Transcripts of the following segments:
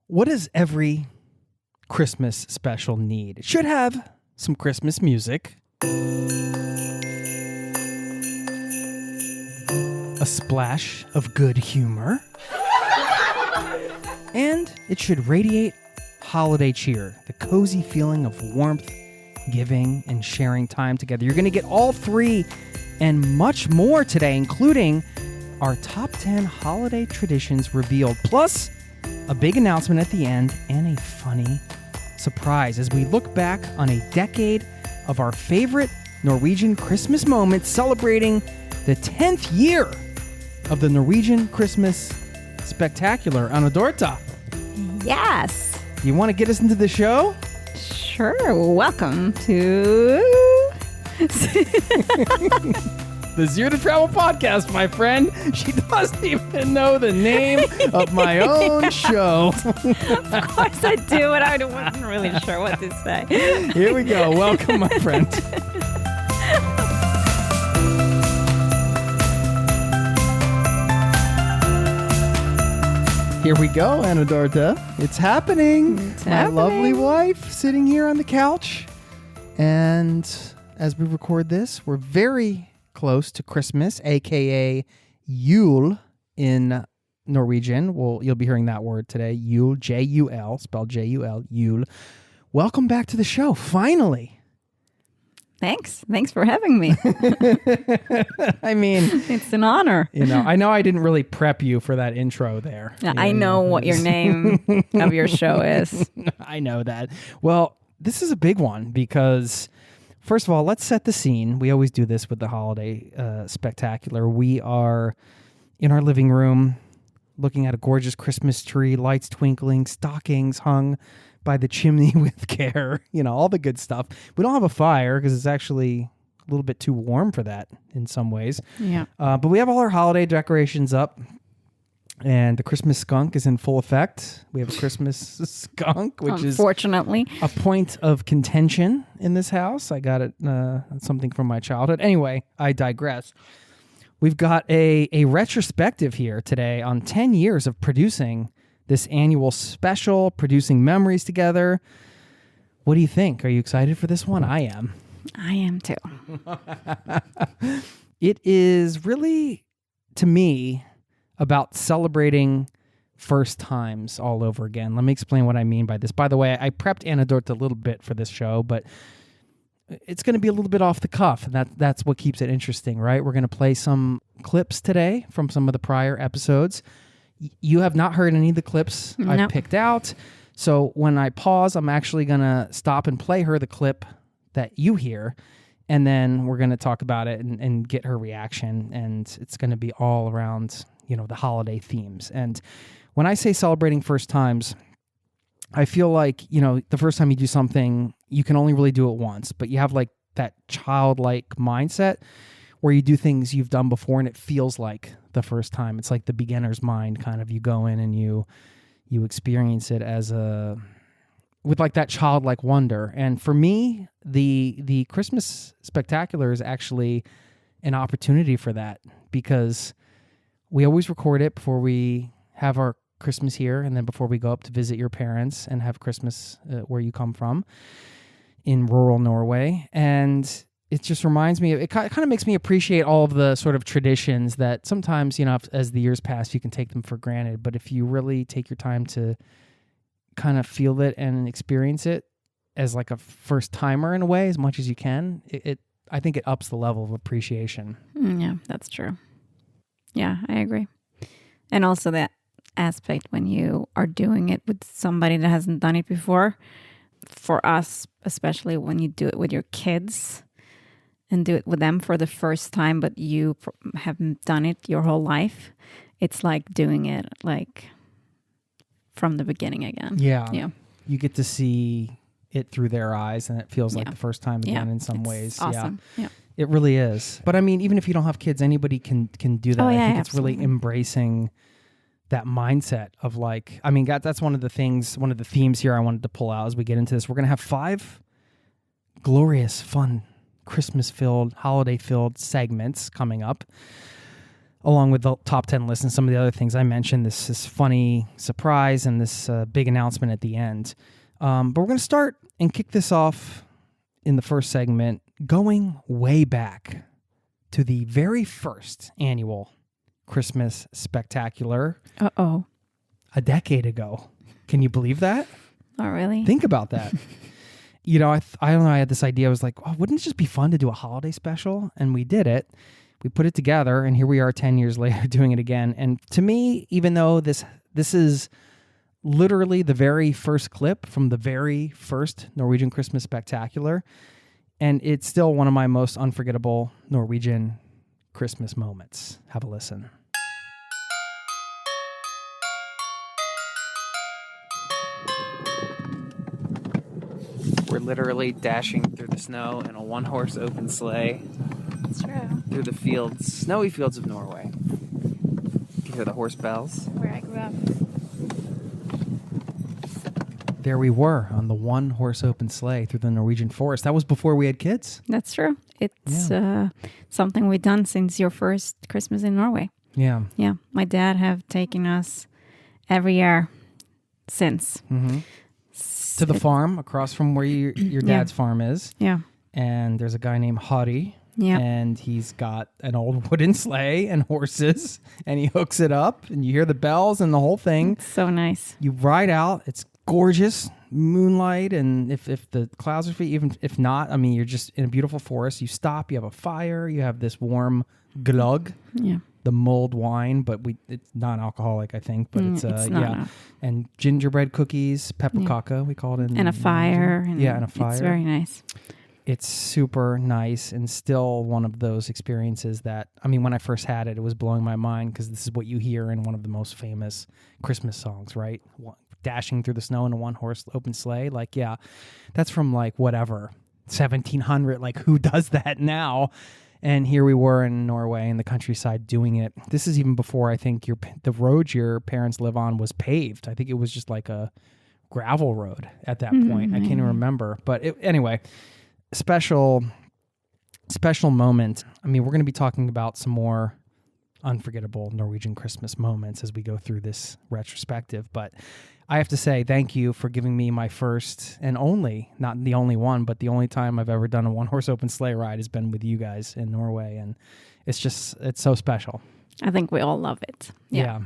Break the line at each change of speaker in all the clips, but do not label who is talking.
What does every Christmas special need? It should have some Christmas music, a splash of good humor, and it should radiate holiday cheer, the cozy feeling of warmth, giving, and sharing time together. You're going to get all three and much more today, including our top 10 holiday traditions revealed, plus a big announcement at the end and a funny surprise as we look back on a decade of our favorite Norwegian Christmas moments, celebrating the 10th year of the Norwegian Christmas Spectacular. Anne Dorthe.
Yes.
You want to get us into the show?
Sure. Welcome to
the Zero to Travel podcast, my friend. She doesn't even know the name of my own show.
Of course I do, but I wasn't really sure what to say.
Here we go. Welcome, my friend. Here we go, Anne Dorthe. It's happening. My lovely wife sitting here on the couch. And as we record this, we're very close to Christmas, aka Jul in Norwegian. Well, you'll be hearing that word today. Jul, J-U-L, spelled J-U-L, Jul. Welcome back to the show, finally.
Thanks for having me.
I mean,
it's an honor.
I know I didn't really prep you for that intro there.
I know what your name of your show is.
I know that. Well, this is a big one because, first of all, let's set the scene. We always do this with the holiday spectacular. We are in our living room looking at a gorgeous Christmas tree, lights twinkling, stockings hung by the chimney with care, all the good stuff. We don't have a fire because it's actually a little bit too warm for that in some ways.
Yeah.
But we have all our holiday decorations up, and the Christmas skunk is in full effect. We have a Christmas skunk, which
unfortunately
is a point of contention in this house. I got it, something from my childhood. Anyway, I digress. We've got a retrospective here today on 10 years of producing this annual special, producing memories together. What do you think? Are you excited for this one? I am.
I am too.
It is really, to me, about celebrating first times all over again. Let me explain what I mean by this. By the way, I prepped Anne Dorthe a little bit for this show, but it's going to be a little bit off the cuff, and that's what keeps it interesting, right? We're going to play some clips today from some of the prior episodes. You have not heard any of the clips I've picked out. So when I pause, I'm actually going to stop and play her the clip that you hear. And then we're going to talk about it and get her reaction. And it's going to be all around, the holiday themes. And when I say celebrating first times, I feel like, the first time you do something, you can only really do it once. But you have like that childlike mindset where you do things you've done before and it feels like the first time. It's like the beginner's mind kind of. You go in and you experience it with like that childlike wonder. And for me, the Christmas Spectacular is actually an opportunity for that, because we always record it before we have our Christmas here and then before we go up to visit your parents and have Christmas where you come from in rural Norway. And it just reminds me, it kind of makes me appreciate all of the sort of traditions that sometimes, as the years pass, you can take them for granted. But if you really take your time to kind of feel it and experience it as like a first timer in a way, as much as you can, I think it ups the level of appreciation.
Yeah, that's true. Yeah, I agree. And also that aspect when you are doing it with somebody that hasn't done it before, for us, especially when you do it with your kids, and do it with them for the first time, but you haven't done it your whole life. It's like doing it like from the beginning again.
Yeah. You get to see it through their eyes, and it feels like the first time again in some ways.
Awesome. Yeah.
It really is. But I mean, even if you don't have kids, anybody can do that. I think it's really embracing that mindset of like, I mean, that's one of the themes here I wanted to pull out as we get into this. We're going to have 5 glorious, fun, Christmas-filled, holiday-filled segments coming up. along with the top 10 list and some of the other things I mentioned, this funny surprise and this big announcement at the end. But we're going to start and kick this off in the first segment, going way back to the very first annual Christmas Spectacular.
Uh-oh.
A decade ago. Can you believe that?
Oh, really?
Think about that. You know, I don't know. I had this idea. I was like, oh, wouldn't it just be fun to do a holiday special? And we did it. We put it together, and here we are 10 years later doing it again. And to me, even though this is literally the very first clip from the very first Norwegian Christmas Spectacular, and it's still one of my most unforgettable Norwegian Christmas moments. Have a listen. We're literally dashing through the snow in a one-horse open sleigh.
That's true.
Through the fields, snowy fields of Norway. You can hear the horse bells.
Where I grew up.
There we were on the one-horse open sleigh through the Norwegian forest. That was before we had kids.
That's true. It's something we've done since your first Christmas in Norway.
Yeah.
Yeah. My dad have taken us every year since.
Mm-hmm. To the farm across from where your dad's farm is.
Yeah.
And there's a guy named Harry.
Yeah.
And he's got an old wooden sleigh and horses, and he hooks it up, and you hear the bells and the whole thing.
It's so nice.
You ride out. It's gorgeous, moonlight, and if the clouds are free, even if not, I mean, you're just in a beautiful forest. You stop. You have a fire. You have this warm glug.
Yeah.
The mulled wine, but it's non-alcoholic, I think. But it's
not,
yeah,
no.
And gingerbread cookies, pepperkaka, we call it,
and a fire. And
a fire.
It's very nice.
It's super nice, and still one of those experiences that, I mean, when I first had it, it was blowing my mind because this is what you hear in one of the most famous Christmas songs, right? Dashing through the snow in a one-horse open sleigh. Like, yeah, that's from like whatever 1700. Like, who does that now? And here we were in Norway in the countryside doing it. This is even before I think the road your parents live on was paved. I think it was just like a gravel road at that point. I can't even remember. But anyway, special moment. I mean, we're going to be talking about some more unforgettable Norwegian Christmas moments as we go through this retrospective. But I have to say thank you for giving me my first and only, not the only one, but the only time I've ever done a one-horse open sleigh ride has been with you guys in Norway. And it's so special.
I think we all love it.
Yeah.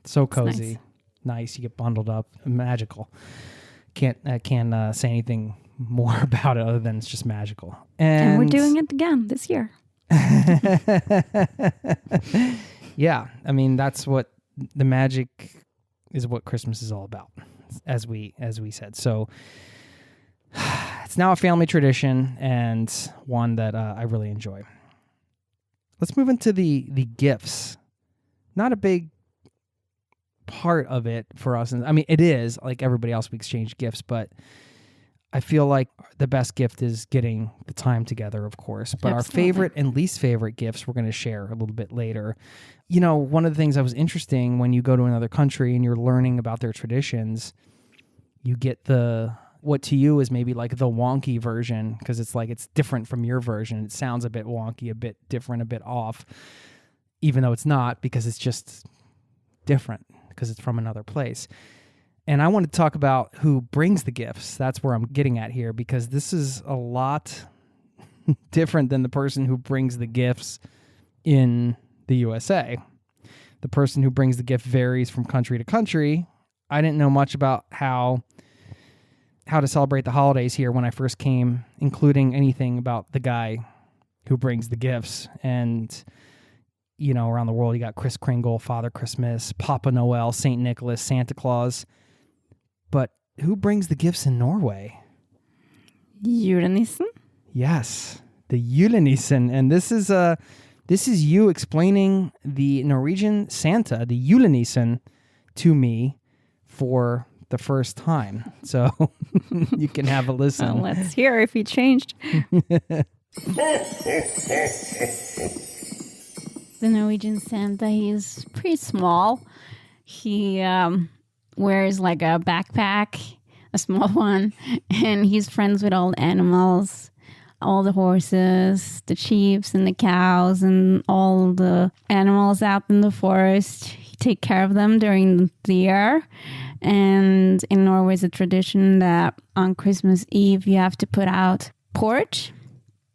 So cozy. Nice. You get bundled up. Magical. Can't say anything more about it other than it's just magical. And
we're doing it again this year.
Yeah. I mean, that's what the magic is, what Christmas is all about, as we said. So it's now a family tradition and one that I really enjoy. Let's move into the gifts. Not a big part of it for us. I mean, it is like everybody else. We exchange gifts, but I feel like the best gift is getting the time together, of course. But Absolutely. Our favorite and least favorite gifts we're going to share a little bit later. You know, one of the things that was interesting when you go to another country and you're learning about their traditions, you get what to you is maybe like the wonky version, because it's like it's different from your version. It sounds a bit wonky, a bit different, a bit off, even though it's not, because it's just different because it's from another place. And I want to talk about who brings the gifts. That's where I'm getting at here, because this is a lot different than the person who brings the gifts in the USA. The person who brings the gift varies from country to country. I didn't know much about how to celebrate the holidays here when I first came, including anything about the guy who brings the gifts. And, you know, around the world, you got Kris Kringle, Father Christmas, Papa Noel, St. Nicholas, Santa Claus. But who brings the gifts in Norway?
Julenisse?
Yes, the Julenissen. And this is you explaining the Norwegian Santa, the Julenissen, to me for the first time. So you can have a listen.
Well, let's hear if he changed. The Norwegian Santa, he is pretty small. He wears like a backpack, a small one, and he's friends with all the animals. all the horses, the sheep and the cows and all the animals out in the forest. He take care of them during the year. And in Norway, it's a tradition that on Christmas Eve, you have to put out porridge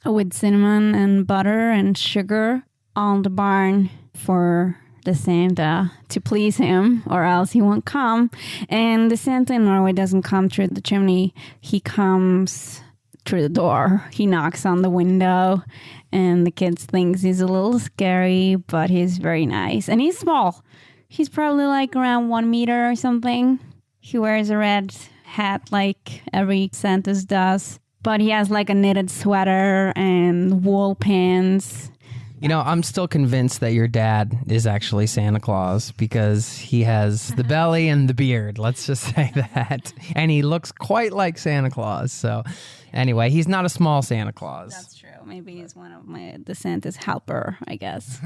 with cinnamon and butter and sugar on the barn for the Santa to please him, or else he won't come. And the Santa in Norway doesn't come through the chimney. He comes through the door. He knocks on the window, and the kids think he's a little scary, but he's very nice. And he's small. He's probably like around 1 meter or something. He wears a red hat like every Santa's does, but he has like a knitted sweater and wool pants.
You know, I'm still convinced that your dad is actually Santa Claus because he has the belly and the beard. Let's just say that. And he looks quite like Santa Claus. So anyway, he's not a small Santa Claus.
That's true. Maybe he's one of the Santa's helper, I guess.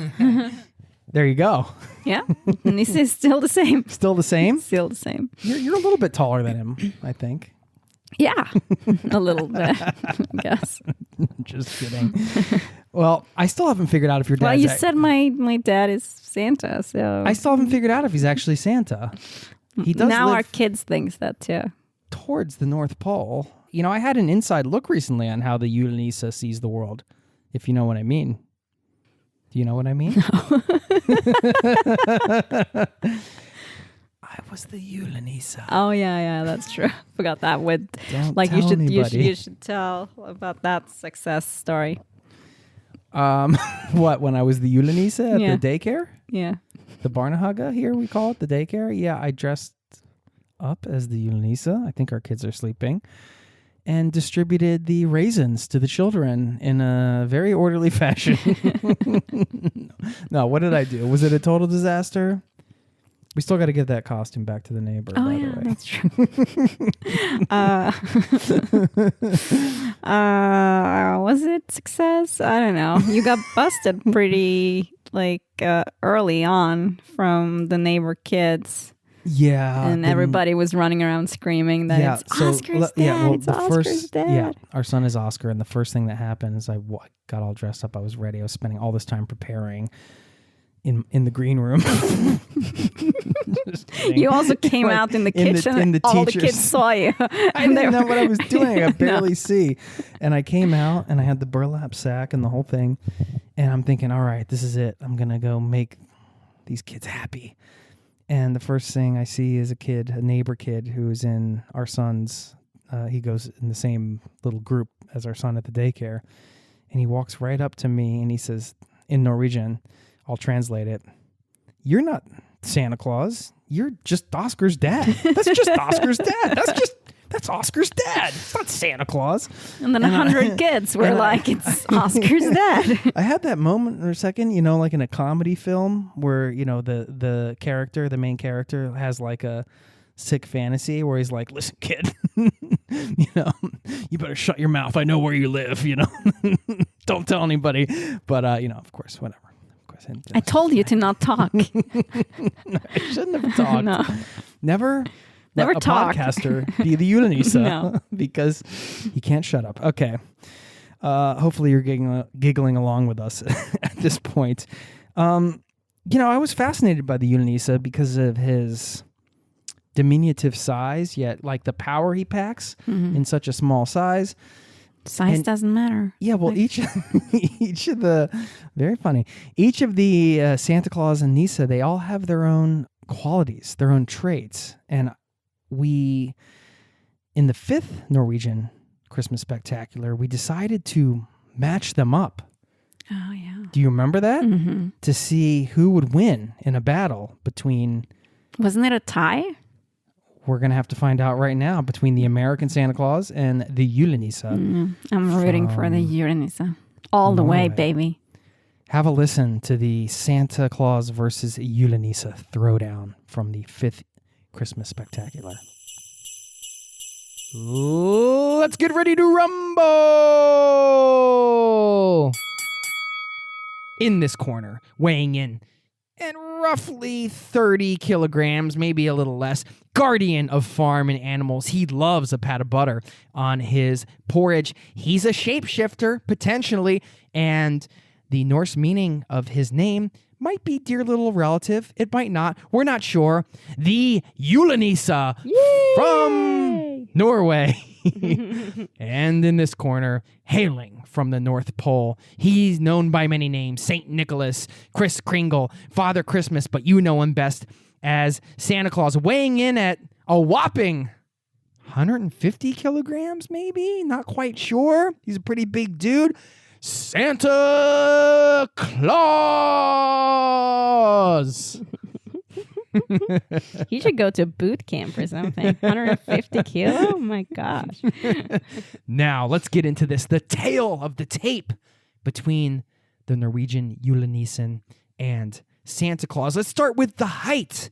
There you go.
Yeah. And this is still the same.
Still the same?
Still the same.
You're a little bit taller than him, I think.
Yeah. A little bit, I guess.
Just kidding. Well, I still haven't figured out if your dad.
Well, you said my dad is Santa, so
I still haven't figured out if he's actually Santa. He does
now
live
our kids thinks that too.
Towards the North Pole. You know, I had an inside look recently on how the Julenisse sees the world, if you know what I mean. Do you know what I mean? No. I was the Julenisse.
Oh yeah, that's true. Forgot that. With
Don't
like
tell anybody.
you should tell about that success story.
What, when I was the Julenisse at the daycare?
Yeah.
The Barnehage here, we call it, the daycare. Yeah, I dressed up as the Julenisse. I think our kids are sleeping. And distributed the raisins to the children in a very orderly fashion. No, what did I do? Was it a total disaster? We still got to get that costume back to the neighbor, by the way.
That's true. Was it success? I don't know. You got busted pretty early on from the neighbor kids.
Yeah.
And everybody was running around screaming that it's Oscar's dad. It's Oscar's dad.
Yeah, our son is Oscar. And the first thing that happened is I got all dressed up. I was ready. I was spending all this time preparing in the green room.
You also came out in the kitchen and all the kids saw you.
I didn't know what I was doing. I could barely see. And I came out and I had the burlap sack and the whole thing. And I'm thinking, all right, this is it. I'm going to go make these kids happy. And the first thing I see is a neighbor kid who's in our son's, he goes in the same little group as our son at the daycare. And he walks right up to me and he says, in Norwegian, I'll translate it, "You're not Santa Claus. You're just Oscar's dad. That's just Oscar's dad. That's Oscar's dad. It's not Santa Claus."
And then 100 kids were like, it's Oscar's dad.
I had that moment for a second, you know, like in a comedy film where, you know, the main character has like a sick fantasy where he's like, "Listen, kid, you know, you better shut your mouth. I know where you live, you know. Don't tell anybody." But, you know, of course, whatever.
I told you to not talk.
I shouldn't have talked.
No.
Never
talk.
Podcaster be the Julenisse.
No.
Because he can't shut up. Okay. Hopefully you're giggling along with us at this point. You know, I was fascinated by the Julenisse because of his diminutive size, yet like the power he packs in such a small size.
Size doesn't matter.
Yeah, well, each of the Santa Claus and Nisse, they all have their own qualities, their own traits. And we, in the 5th Norwegian Christmas Spectacular, we decided to match them up.
Oh, yeah.
Do you remember that?
Mm-hmm.
To see who would win in a battle between...
Wasn't it a tie?
We're going to have to find out right now between the American Santa Claus and the Julenisse.
I'm rooting for the Julenisse. All the way, baby.
Have a listen to the Santa Claus versus Julenisse throwdown from the 5th Christmas Spectacular. Let's get ready to rumble! In this corner, weighing in and roughly 30 kilograms, maybe a little less. Guardian of farm and animals. He loves a pat of butter on his porridge. He's a shapeshifter, potentially, and the Norse meaning of his name might be dear little relative. It might not. We're not sure. The Julenisse from Norway. And in this corner, hailing from the North Pole, he's known by many names: Saint Nicholas, Kris Kringle, Father Christmas, but you know him best as Santa Claus, weighing in at a whopping 150 kilograms, maybe? Not quite sure. He's a pretty big dude. Santa Claus!
He should go to boot camp or something. 150 kilo? Oh my gosh.
Now, let's get into this. The tale of the tape between the Norwegian Julenisse and Santa Claus. Let's start with the height.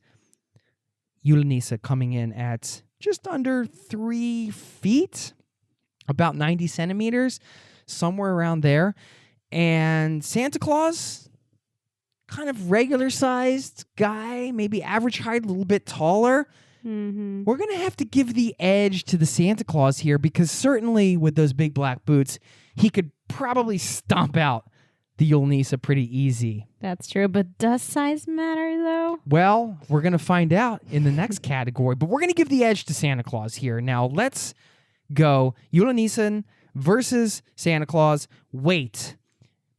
Julenisse coming in at just under 3 feet, about 90 centimeters, somewhere around there. And Santa Claus, kind of regular-sized guy, maybe average height, a little bit taller.
Mm-hmm.
We're going to have to give the edge to the Santa Claus here because certainly with those big black boots, he could probably stomp out the Julenisse pretty easy.
That's true, but does size matter, though?
Well, we're going to find out in the next category, but we're going to give the edge to Santa Claus here. Now, let's go Julenisse versus Santa Claus. Weight.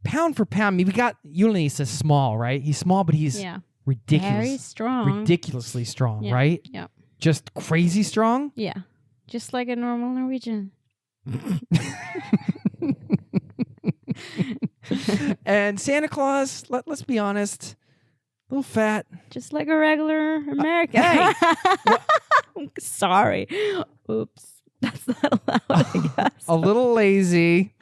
Pound for pound, I mean, we got Julenisse small, right? He's small, but he's
Very strong.
ridiculously strong, right?
Yeah.
Just crazy strong?
Yeah. Just like a normal Norwegian.
And Santa Claus, let's be honest, a little fat.
Just like a regular American.
Hey!
Sorry. Oops. That's not allowed, I guess.
A little lazy.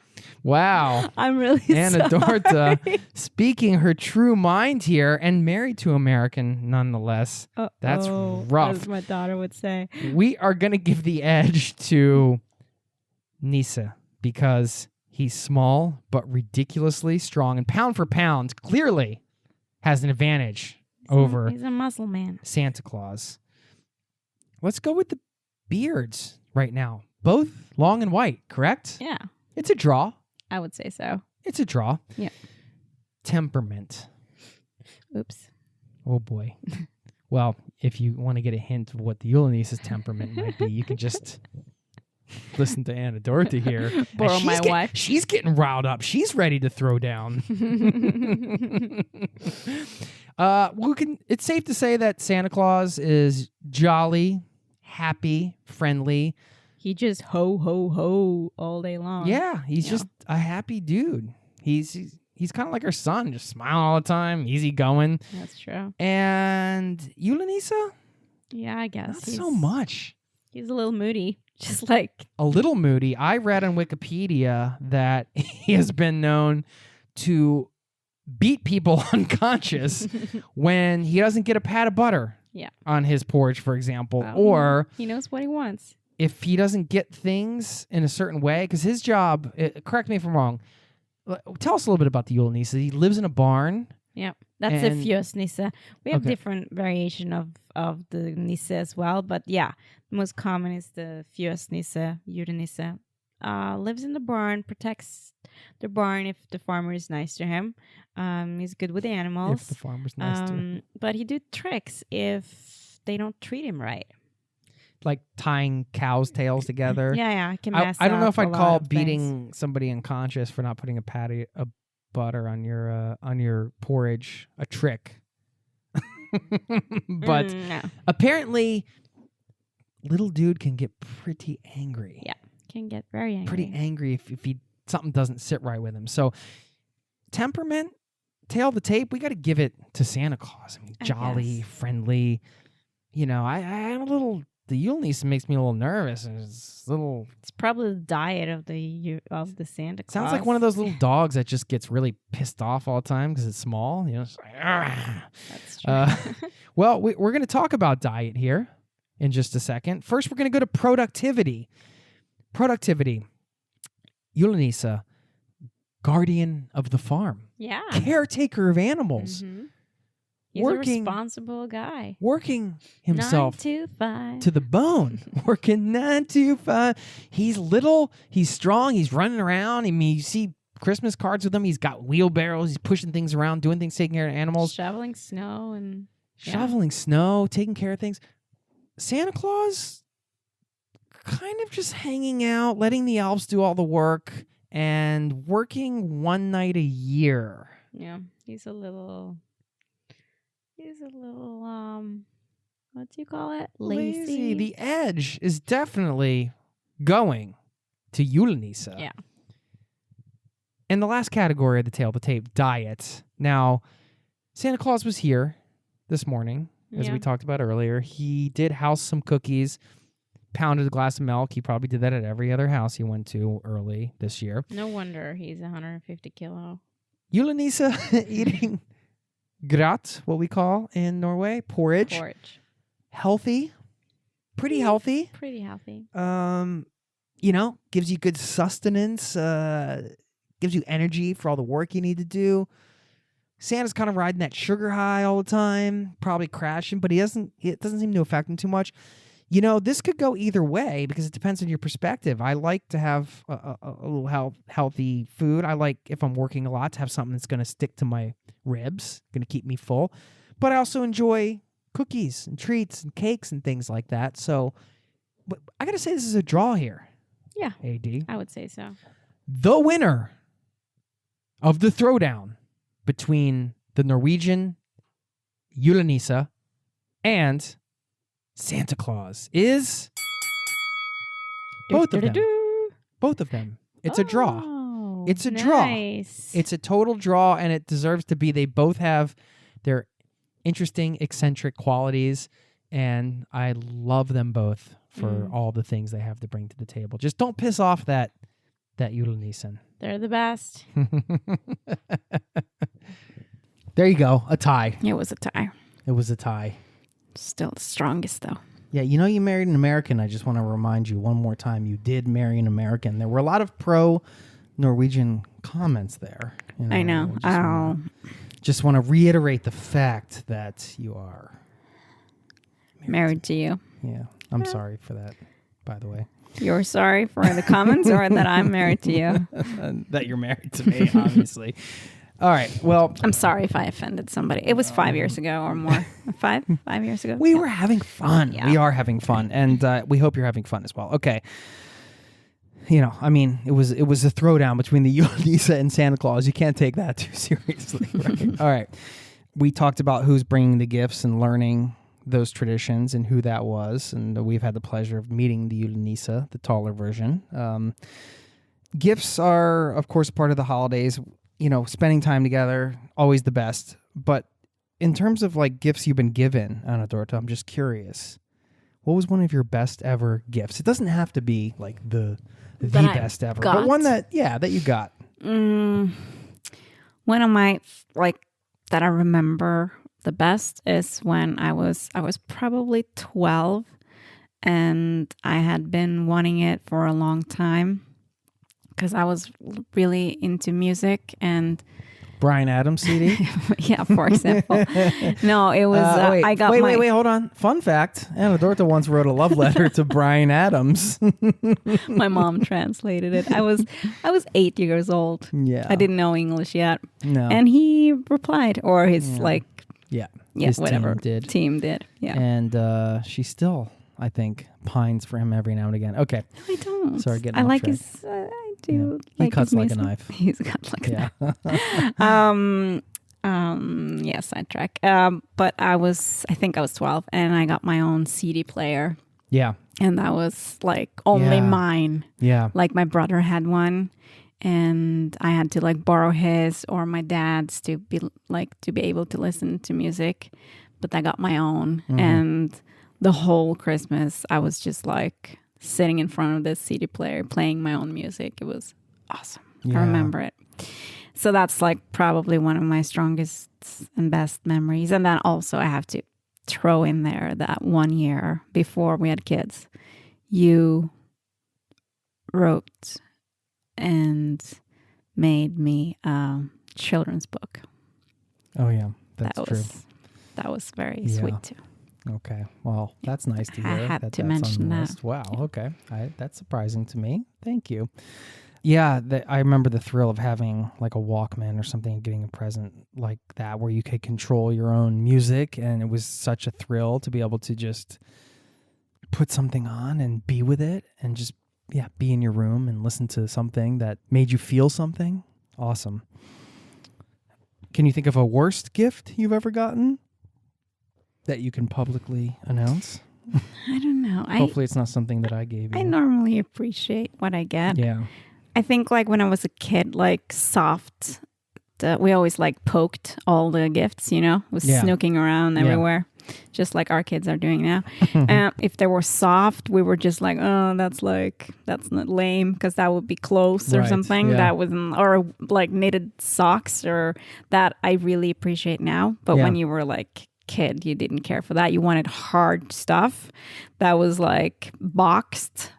Wow.
I'm really
Anne
sorry.
Dorthe speaking her true mind here and married to American nonetheless. That's rough.
As my daughter would say.
We are going to give the edge to Nisse because he's small but ridiculously strong. And pound for pound, clearly has an advantage over
He's a muscle man.
Santa Claus. Let's go with the beards right now. Both long and white, correct?
Yeah.
It's a draw.
I would say so.
It's a draw.
Yeah.
Temperament.
Oops.
Oh, boy. Well, if you want to get a hint of what the Julenisse's temperament might be, you can just listen to Anne Dorthe here.
Borrow my wife.
She's getting riled up. She's ready to throw down. It's safe to say that Santa Claus is jolly, happy, friendly.
He just ho, ho, ho all day long.
Yeah, he's just a happy dude. He's kind of like our son, just smiling all the time, easygoing.
That's true.
And Julenisse?
Yeah, I guess.
Not so much.
He's a little moody, just like...
A little moody. I read on Wikipedia that he has been known to beat people unconscious when he doesn't get a pat of butter on his porch, for example.
Well,
or
he knows what he wants.
If he doesn't get things in a certain way, because his job, correct me if I'm wrong, tell us a little bit about the Julenisse. He lives in a barn.
Yeah, that's a fjøsnisse. We have different variation of the nisse as well, but yeah, the most common is the fjøsnisse, Julenisse. Lives in the barn, protects the barn if the farmer is nice to him. He's good with the animals.
If the farmer's nice to him.
But he do tricks if they don't treat him right.
Like tying cows' tails together.
Yeah, I can mess
I don't know if
up
I'd
a
call
lot of
beating
things.
somebody unconscious for not putting a patty of butter on your porridge a trick. But
No.
apparently, little dude can get pretty angry.
Yeah, can get very angry.
Pretty angry if something doesn't sit right with him. So temperament, tail of the tape, we got to give it to Santa Claus. I mean, jolly, friendly. You know, I'm a little. The Julenisse makes me a little nervous. It's
probably the diet of the Santa Claus.
Sounds like one of those little dogs that just gets really pissed off all the time because it's small. You know, it's like,
that's true.
Well, we're going to talk about diet here in just a second. First, we're going to go to productivity. Productivity. Julenisse, guardian of the farm.
Yeah.
Caretaker of animals.
Mm-hmm. He's a responsible guy.
Working himself
9 to 5
to the bone. Working 9 to 5. He's little. He's strong. He's running around. I mean, you see Christmas cards with him. He's got wheelbarrows. He's pushing things around, doing things, taking care of animals.
Shoveling snow and...
Shoveling snow, taking care of things. Santa Claus kind of just hanging out, letting the elves do all the work, and working one night a year.
Yeah, he's a little, what do you call it? Lazy.
The edge is definitely going to Julenisse.
Yeah.
And the last category of the tail of the tape, diet. Now, Santa Claus was here this morning, as we talked about earlier. He did house some cookies, pounded a glass of milk. He probably did that at every other house he went to early this year.
No wonder he's 150 kilo.
Julenisse eating grat, what we call in Norway, porridge. Healthy. Pretty healthy.
Pretty healthy.
Gives you good sustenance, gives you energy for all the work you need to do. Santa's kind of riding that sugar high all the time, probably crashing, but it doesn't seem to affect him too much. This could go either way because it depends on your perspective. I like to have a little healthy food. I like, if I'm working a lot, to have something that's going to stick to my ribs, going to keep me full. But I also enjoy cookies and treats and cakes and things like that. So, but I got to say, this is a draw here.
Yeah.
AD.
I would say so.
The winner of the throwdown between the Norwegian Julenisse and Santa Claus is both of them. Both of them. It's a draw. It's a draw. It's a total draw, and it deserves to be. They both have their interesting, eccentric qualities, and I love them both for all the things they have to bring to the table. Just don't piss off that Julenisse.
They're the best.
There you go. A tie.
It was a tie.
It was a tie.
Still the strongest, though.
Yeah, you married an American. I just want to remind you one more time, you did marry an American. There were a lot of pro-Norwegian comments there.
I know.
Just want to reiterate the fact that you are
married to you.
Yeah. I'm sorry for that, by the way.
You're sorry for the comments or that I'm married to you?
That you're married to me, obviously. All right. Well,
I'm sorry if I offended somebody. It was 5 years ago or more. 5 years ago.
We were having fun.
Yeah.
We are having fun, and we hope you're having fun as well. Okay. It was a throwdown between the Julenisse and Santa Claus. You can't take that too seriously, right? All right. We talked about who's bringing the gifts and learning those traditions and who that was, and we've had the pleasure of meeting the Julenisse, the taller version. Gifts are, of course, part of the holidays. Spending time together, always the best. But in terms of like gifts you've been given, Anne Dorthe, I'm just curious. What was one of your best ever gifts? It doesn't have to be like the best ever, but one that you got.
One of my that I remember the best is when I was probably 12, and I had been wanting it for a long time. Because I was really into music and
Bryan Adams CD.
Yeah, for example. No, it was. Wait,
hold on. Fun fact: Anne Dorthe once wrote a love letter to Bryan Adams.
My mom translated it. I was 8 years old.
Yeah,
I didn't know English yet.
No,
and he replied, or his his
whatever
team did. Yeah,
and she still, I think, pines for him every now and again. Okay,
no, I don't.
Sorry, getting
I
off
like
track.
his. Do
he cuts like
music.
a knife.
He's cut like a knife. Yeah, sidetrack. But I think I was 12, and I got my own CD player.
Yeah,
and that was like only mine.
Yeah,
like my brother had one, and I had to like borrow his or my dad's to be able to listen to music. But I got my own, and the whole Christmas I was just like sitting in front of this CD player playing my own music. It was awesome. Yeah. I remember it. So that's like probably one of my strongest and best memories. And then also I have to throw in there that 1 year before we had kids, you wrote and made me a children's book.
Oh yeah, that's true.
that was very sweet too.
Okay. Well, that's nice to hear.
I had to
that's
mention
on the
that.
list. Wow. Okay. That's surprising to me. Thank you. Yeah, I remember the thrill of having like a Walkman or something, and getting a present like that where you could control your own music, and it was such a thrill to be able to just put something on and be with it, and just be in your room and listen to something that made you feel something. Awesome. Can you think of a worst gift you've ever gotten that you can publicly announce?
I don't know.
Hopefully it's not something that I gave you.
I normally appreciate what I get.
Yeah.
I think like when I was a kid, like soft, we always like poked all the gifts, was snooking around everywhere, just like our kids are doing now. If they were soft, we were just like, oh, that's not lame, because that would be clothes or something.
Yeah.
That wasn't, or like knitted socks, or that I really appreciate now. But when you were like kid, you didn't care for that. You wanted hard stuff that was like boxed,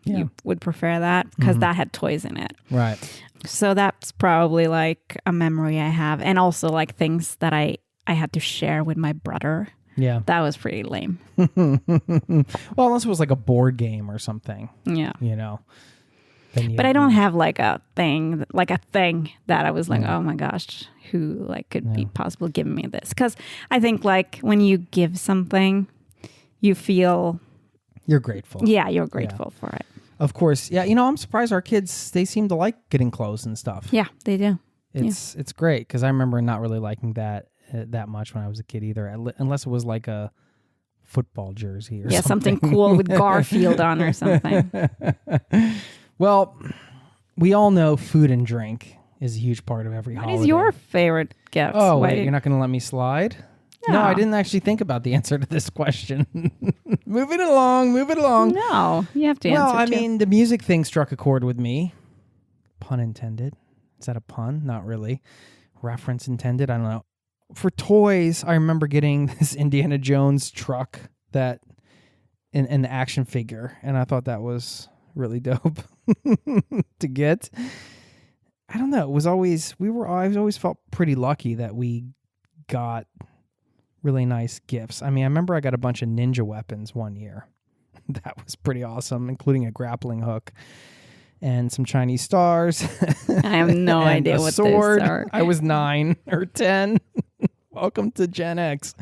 you would prefer that because that had toys in it.
Right.
So that's probably like a memory I have. And also like things that I had to share with my brother.
Yeah.
That was pretty lame.
Well, unless it was like a board game or something.
Yeah.
But
I don't have like a thing that I was like, oh my gosh, who like could be possible giving me this? Because I think like when you give something, you feel...
You're grateful.
Yeah, you're grateful for it.
Of course. Yeah, I'm surprised our kids, they seem to like getting clothes and stuff.
Yeah, they do.
It's great, because I remember not really liking that much when I was a kid either, unless it was like a football jersey or something.
Something cool with Garfield on or something.
Well, we all know food and drink is a huge part of every holiday.
What is your favorite gift?
Oh, wait, you're not going to let me slide? No, I didn't actually think about the answer to this question. Move it along.
No, you have to answer.
Well, I mean, the music thing struck a chord with me. Pun intended. Is that a pun? Not really. Reference intended? I don't know. For toys, I remember getting this Indiana Jones truck that in the action figure, and I thought that was really dope to get. I don't know. It was always I always felt pretty lucky that we got really nice gifts. I mean, I remember I got a bunch of ninja weapons one year. That was pretty awesome, including a grappling hook and some Chinese stars.
I have no idea what
sword.
these are.
I was 9 or 10. Welcome to Gen X.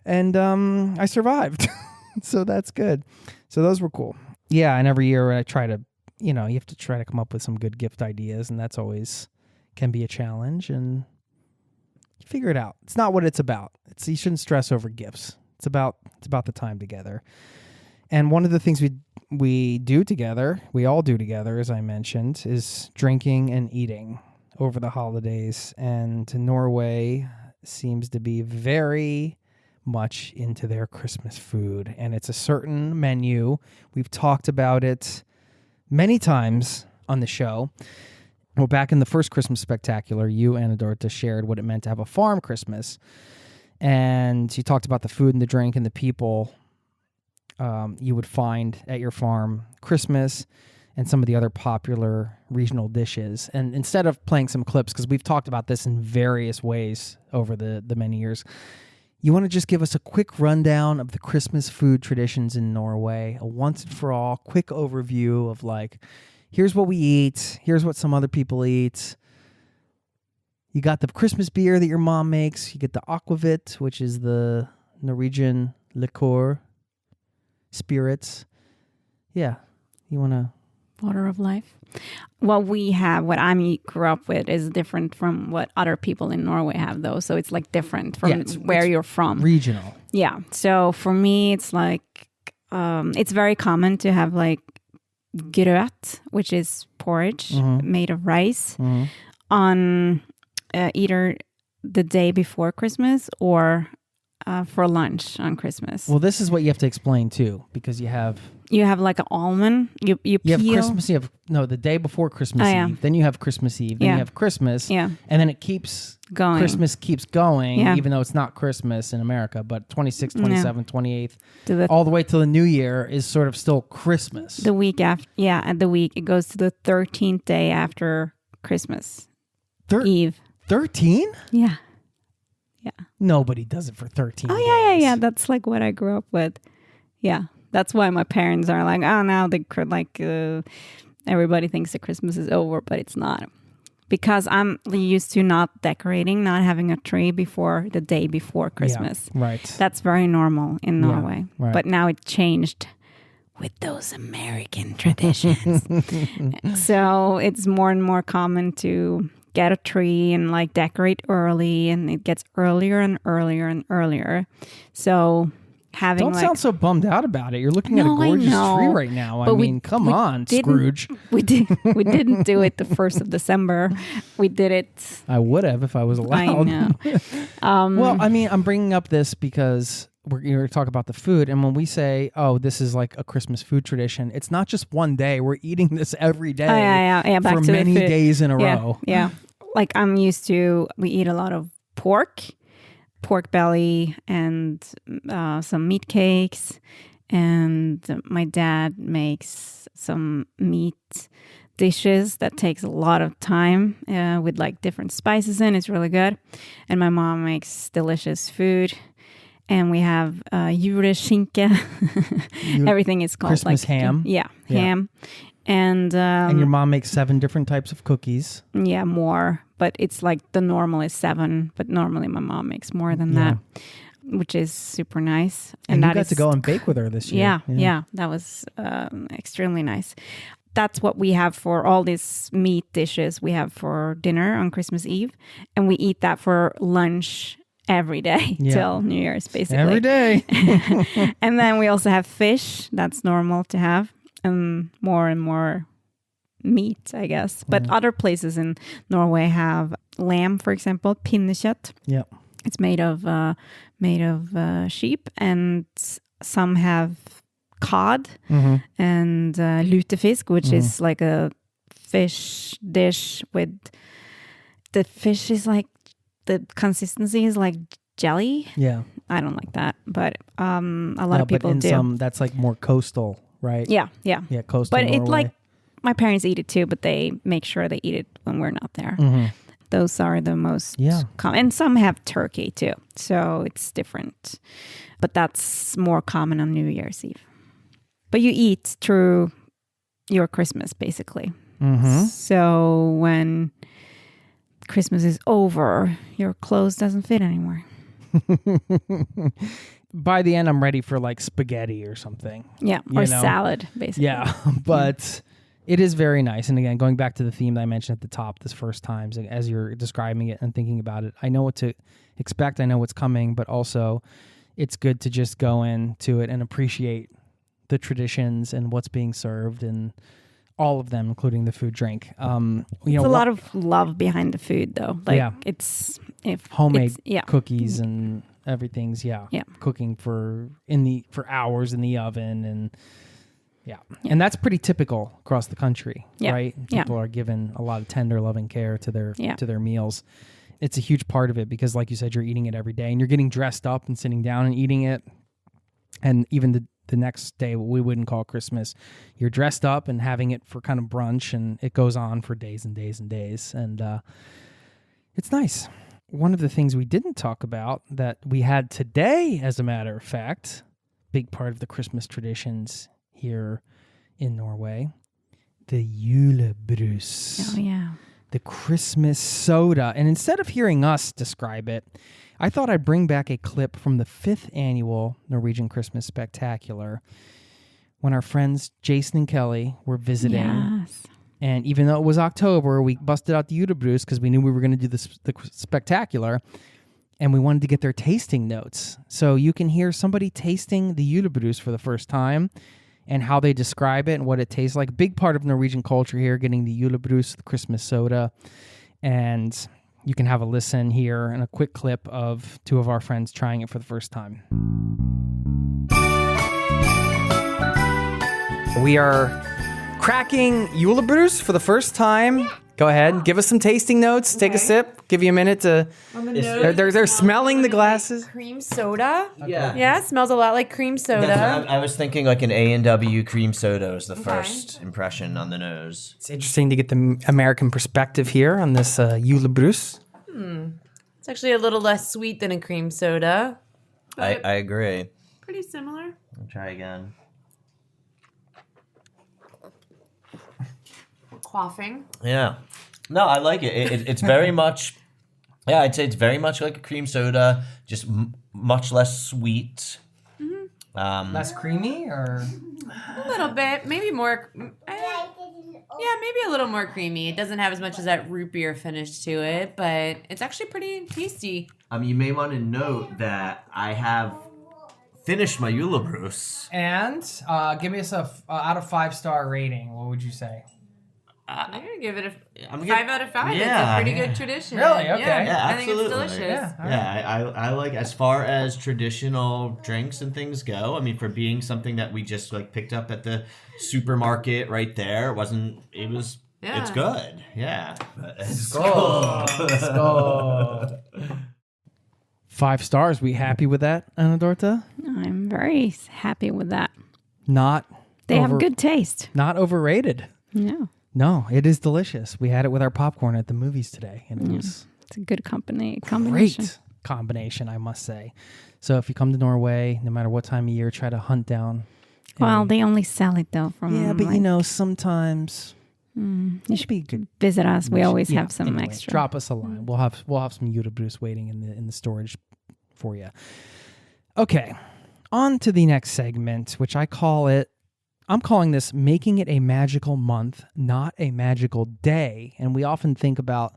And I survived. So that's good. So those were cool. Yeah, and every year I try to, you have to try to come up with some good gift ideas, and that's always can be a challenge, and you figure it out. It's not what it's about. You shouldn't stress over gifts. It's about the time together. And one of the things we do together, we all do together, as I mentioned, is drinking and eating over the holidays. And Norway seems to be very much into their Christmas food, and it's a certain menu. We've talked about it many times on the show. Well, back in the first Christmas Spectacular, you, Anne Dorthe, shared what it meant to have a farm Christmas. And you talked about the food and the drink and the people you would find at your farm Christmas and some of the other popular regional dishes. And instead of playing some clips, because we've talked about this in various ways over the many years, you want to just give us a quick rundown of the Christmas food traditions in Norway, a once and for all quick overview of like, here's what we eat. Here's what some other people eat. You got the Christmas beer that your mom makes. You get the aquavit, which is the Norwegian liqueur spirits. Yeah. You want to...
Water of life. What I grew up with is different from what other people in Norway have, though. So it's like different from where you're from.
Regional.
Yeah. So for me, it's like, it's very common to have like grøt, which is porridge made of rice, on either the day before Christmas or for lunch on Christmas.
Well, this is what you have to explain too, because you have
like an almond. You peel.
Have Christmas. The day before Christmas Eve. Yeah. Then you have Christmas Eve. Then you have Christmas. Yeah. And then it keeps going. Christmas keeps going, even though it's not Christmas in America. But 26th, 27th, 28th, all the way till the New Year is sort of still Christmas.
The week after, at the week it goes to the 13th day after Christmas Eve.
13?
Yeah. Yeah.
Nobody does it for 13 days.
Yeah. That's like what I grew up with. Yeah. That's why my parents are like, oh, now everybody thinks that Christmas is over, but it's not. Because I'm used to not decorating, not having a tree before the day before Christmas.
Yeah, right.
That's very normal in Norway.
Yeah, right.
But now it changed with those American traditions. So it's more and more common to get a tree and like decorate early, and it gets earlier and earlier and earlier. So having
Don't sound so bummed out about it. You're looking at a gorgeous tree right now.
But
I mean, come on, Scrooge.
We didn't do it the 1st of December. We did it.
I would have if I was allowed.
I know.
Well, I mean, I'm bringing up this because we're going to talk about the food. And when we say, oh, this is like a Christmas food tradition, it's not just one day. We're eating this every day
Back
for
to
many days in a row.
Yeah. Like I'm used to, we eat a lot of pork belly, and some meat cakes. And my dad makes some meat dishes that takes a lot of time with like different spices in. It's really good. And my mom makes delicious food. And we have juleskinke. Everything is called
Christmas
like
ham.
Ham. And
your mom makes 7 different types of cookies.
Yeah, more. But it's like the normal is 7. But normally my mom makes more than that, which is super nice.
And you got to go and bake with her this year.
Yeah. That was extremely nice. That's what we have for all these meat dishes. We have for dinner on Christmas Eve. And we eat that for lunch every day till New Year's, basically.
Every day.
And then we also have fish. That's normal to have. And more meat, I guess. But other places in Norway have lamb, for example, pinnekjøtt.
Yeah.
It's made of sheep, and some have cod and lutefisk, which is like a fish dish with the fish is like the consistency is like jelly.
Yeah.
I don't like that, but a lot of people do.
Some that's like more coastal, right?
Yeah.
Yeah, coastal
But
Norway.
it like my parents eat it too, but they make sure they eat it when we're not there. Those are the most common. And some have turkey too, so it's different. But that's more common on New Year's Eve. But you eat through your Christmas, basically. So when Christmas is over, your clothes doesn't fit anymore.
By the end, I'm ready for like spaghetti or something.
Yeah, or salad, basically.
Yeah, but it is very nice. And again, going back to the theme that I mentioned at the top this first time, as you're describing it and thinking about it, I know what to expect. I know what's coming, but also it's good to just go into it and appreciate the traditions and what's being served and all of them, including the food, drink.
There's a lot of love behind the food, though. Like it's
homemade cookies and everything's cooking for hours in the oven and and that's pretty typical across the country, right? People are given a lot of tender, loving care to their meals. It's a huge part of it because, like you said, you're eating it every day and you're getting dressed up and sitting down and eating it. And even the next day, what we wouldn't call Christmas, you're dressed up and having it for kind of brunch, and it goes on for days and days and days. And it's nice. One of the things we didn't talk about that we had today, as a matter of fact, big part of the Christmas traditions here in Norway, the julebrus.
Oh, yeah.
The Christmas soda. And instead of hearing us describe it, I thought I'd bring back a clip from the 5th annual Norwegian Christmas Spectacular when our friends Jason and Kelly were visiting.
Yes.
And even though it was October, we busted out the julebrus because we knew we were going to do the spectacular, and we wanted to get their tasting notes. So you can hear somebody tasting the julebrus for the first time and how they describe it and what it tastes like. Big part of Norwegian culture here, getting the julebrus, the Christmas soda. And you can have a listen here and a quick clip of 2 of our friends trying it for the first time. We are cracking julebrus for the first time. Go ahead, give us some tasting notes. Take a sip. Give you a minute to. They're smelling the glasses.
Cream soda.
Yeah.
Yeah, it smells a lot like cream soda.
I was thinking like an A&W cream soda was the first impression on the nose.
It's interesting to get the American perspective here on this julebrus.
It's actually a little less sweet than a cream soda.
I
but
agree.
pretty similar.
I'll try again.
Quaffing.
Yeah. No, I like it. It's very much, yeah, I'd say it's very much like a cream soda, just much less sweet.
Less creamy, or
A little bit, maybe more. Yeah, maybe a little more creamy. It doesn't have as much as that root beer finish to it, but it's actually pretty tasty.
You may want to note that I have finished my Julebrus.
and give us a out of 5-star rating. What would you say?
I'm gonna give it a
I'm
5 out of 5.
Yeah,
It's a pretty
yeah.
good tradition.
Really? Okay.
Yeah,
I think it's
absolutely.
delicious.
Yeah. All right.
Yeah, I like, as far as traditional drinks and things go, I mean, for being something that we just like picked up at the supermarket right there, it's
Yeah.
good. Yeah.
Skull. 5 stars. We happy with that, Anne Dorthe?
I'm very happy with that.
Not
They have good taste.
Not overrated.
Yeah.
No, it is delicious. We had it with our popcorn at the movies today, and it was
It's a good combination.
great combination, I must say. So if you come to Norway, no matter what time of year, try to hunt down.
Well, they only sell it though from.
Yeah, but
like,
sometimes
you
it
should
should be good.
visit us. We always
Yeah,
have some
anyway,
extra.
Drop us a line. We'll have some Julebrus waiting in the storage for you. Okay, on to the next segment, which I'm calling this "Making It a Magical Month, Not a Magical Day." And we often think about,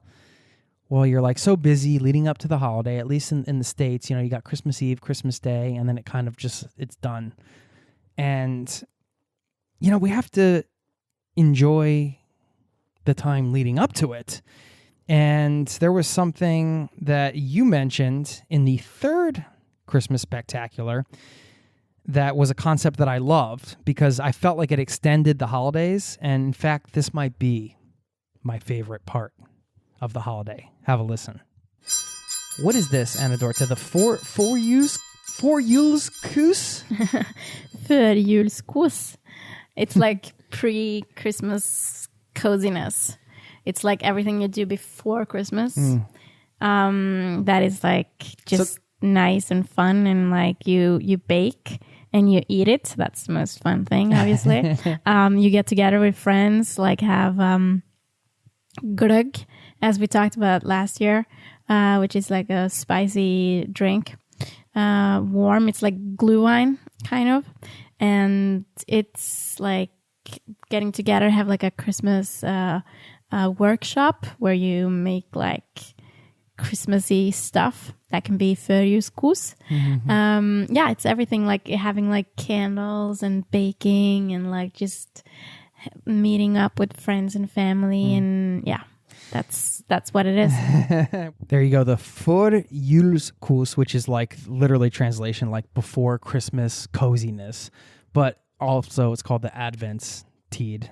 well, you're like so busy leading up to the holiday, at least in the States, you got Christmas Eve, Christmas Day, and then it kind of just, it's done. And, we have to enjoy the time leading up to it. And there was something that you mentioned in the third Christmas Spectacular that was a concept that I loved because I felt like it extended the holidays. And in fact, this might be my favorite part of the holiday. Have a listen. What is this, Anne Dorthe? The four juleskos?
Förjulskos. It's like pre-Christmas coziness. It's like everything you do before Christmas. That is like just nice and fun, and like you bake and you eat it. That's the most fun thing, obviously. You get together with friends, like have glögg, as we talked about last year, which is like a spicy drink. Warm, it's like glühwein, kind of. And it's like getting together, have like a Christmas workshop where you make like Christmassy stuff that can be förjulskos. Yeah, it's everything, like having like candles and baking and like just meeting up with friends and family, and yeah, that's what it is.
There you go. The förjulskos, which is like literally translation, like before Christmas coziness, but also it's called the Adventstid.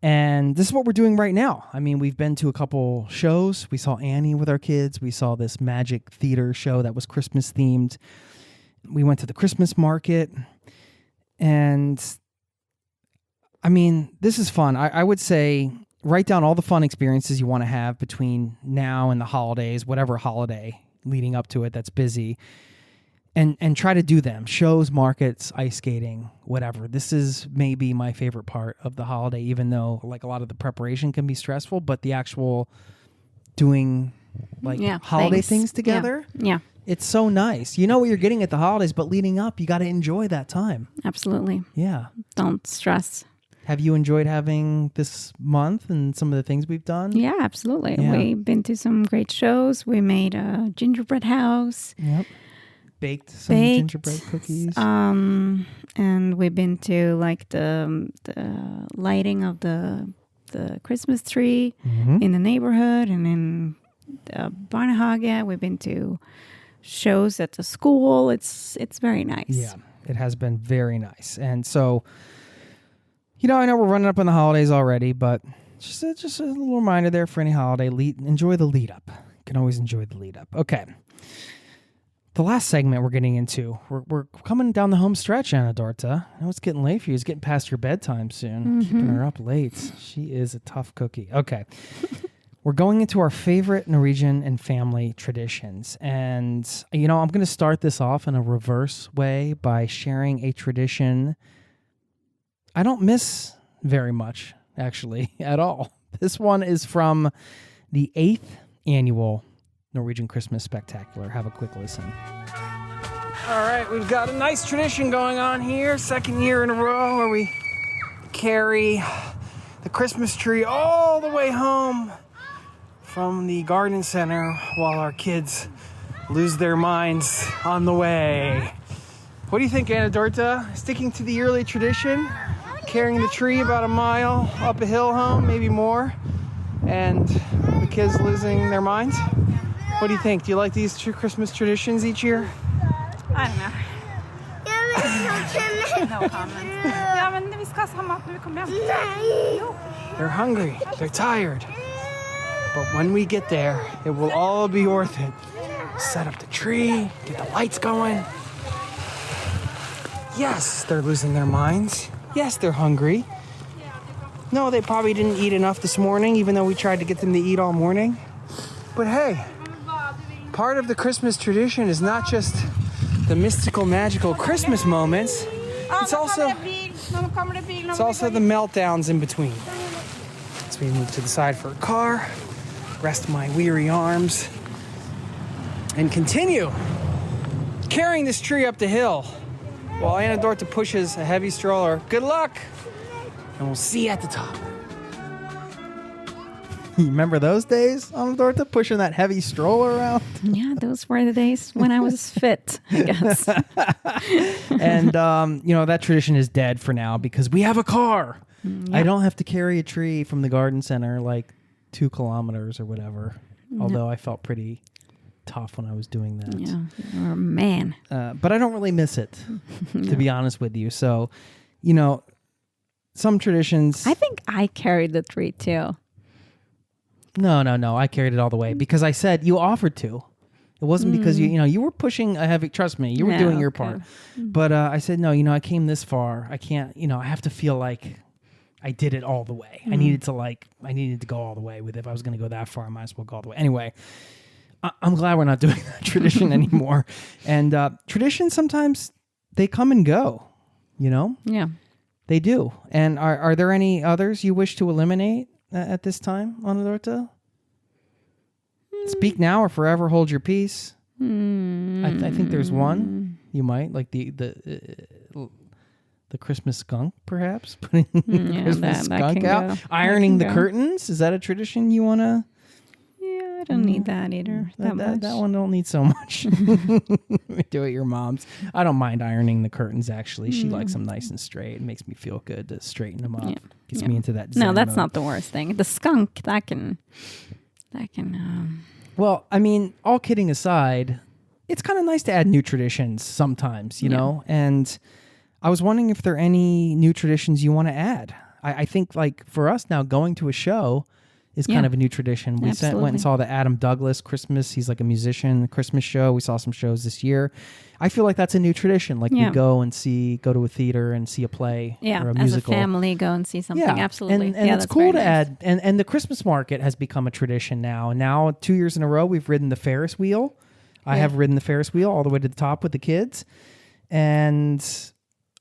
And this is what we're doing right now. I mean, we've been to a couple shows. We saw Annie with our kids. We saw this magic theater show that was Christmas themed. We went to the Christmas market. And I mean, this is fun. I would say write down all the fun experiences you want to have between now and the holidays, whatever holiday leading up to it that's busy. And try to do them. Shows, markets, ice skating, whatever. This is maybe my favorite part of the holiday, even though like a lot of the preparation can be stressful, but the actual doing like holiday things together.
Yeah.
It's so nice. You know what you're getting at the holidays, but leading up, you got to enjoy that time.
Absolutely.
Yeah.
Don't stress.
Have you enjoyed having this month and some of the things we've done?
Yeah, absolutely.
Yeah.
We've been to some great shows. We made a gingerbread house.
Yep. Baked some gingerbread cookies.
And we've been to like the lighting of the Christmas tree in the neighborhood, and in Barnehage. We've been to shows at the school. It's very nice.
Yeah, it has been very nice. And so, I know we're running up on the holidays already, but just a little reminder there for any holiday. Enjoy the lead up. You can always enjoy the lead up. Okay. The last segment we're getting into, we're coming down the home stretch, Anne Dorthe. I know it's getting late for you. It's getting past your bedtime soon. Keeping her up late. She is a tough cookie. Okay. we're going into our favorite Norwegian and family traditions. And, I'm going to start this off in a reverse way by sharing a tradition I don't miss very much, actually, at all. This one is from the 8th annual Norwegian Christmas Spectacular. Have a quick listen. All right, we've got a nice tradition going on here. Second year in a row where we carry the Christmas tree all the way home from the garden center while our kids lose their minds on the way. What do you think, Anne Dorthe? Sticking to the early tradition, carrying the tree about a mile up a hill home, maybe more, and the kids losing their minds? What do you think? Do you like these Christmas traditions each year?
I don't know. No comment. Ja, men vi ska ha mat när vi kommer hem.
They're hungry. They're tired. But when we get there, it will all be worth it. Set up the tree, get the lights going. Yes, they're losing their minds. Yes, they're hungry. No, they probably didn't eat enough this morning, even though we tried to get them to eat all morning. But hey, part of the Christmas tradition is not just the mystical, magical Christmas moments. It's also the meltdowns in between. So we move to the side for a car, rest my weary arms, and continue carrying this tree up the hill while Anne Dorthe pushes a heavy stroller. Good luck, and we'll see you at the top. You remember those days, Anne Dorthe, pushing that heavy stroller around?
Yeah, those were the days when I was fit, I guess.
And, that tradition is dead for now because we have a car.
Yep.
I don't have to carry a tree from the garden center like 2 kilometers or whatever. Although I felt pretty tough when I was doing that.
Yeah, you're a man.
But I don't really miss it, to be honest with you. So, some traditions...
I think I carried the tree too.
No. I carried it all the way because I said you offered to. It wasn't because you were pushing a heavy. Trust me, you were doing your part. But I said no. I came this far. I can't. I have to feel like I did it all the way. I needed to go all the way with it. If I was going to go that far, I might as well go all the way. Anyway, I'm glad we're not doing that tradition anymore. And traditions sometimes they come and go.
Yeah,
they do. And are there any others you wish to eliminate at this time, Anne Dorthe? Speak now or forever hold your peace. I think there's one you might like the Christmas skunk, perhaps putting the Christmas skunk out.
Go.
Ironing the curtains, is that a tradition you want to?
Yeah, I don't need that either.
That one don't need so much. Do it your mom's. I don't mind ironing the curtains. Actually, she likes them nice and straight. It makes me feel good to straighten them up. Gets me into that.
No, that's
mode.
not the worst thing. The skunk that can.
Well, I mean, all kidding aside, it's kind of nice to add new traditions sometimes, you know? And I was wondering if there are any new traditions you want to add. I think, like, for us now, going to a show is kind of a new tradition. We went and saw the Adam Douglas Christmas. He's like a musician, Christmas show. We saw some shows this year. I feel like that's a new tradition. Like we go to a theater and see a play or a musical.
As a family, go and see something.
Yeah.
Absolutely.
And it's cool to add. And the Christmas market has become a tradition now. And now 2 years in a row, we've ridden the Ferris wheel. I have ridden the Ferris wheel all the way to the top with the kids. And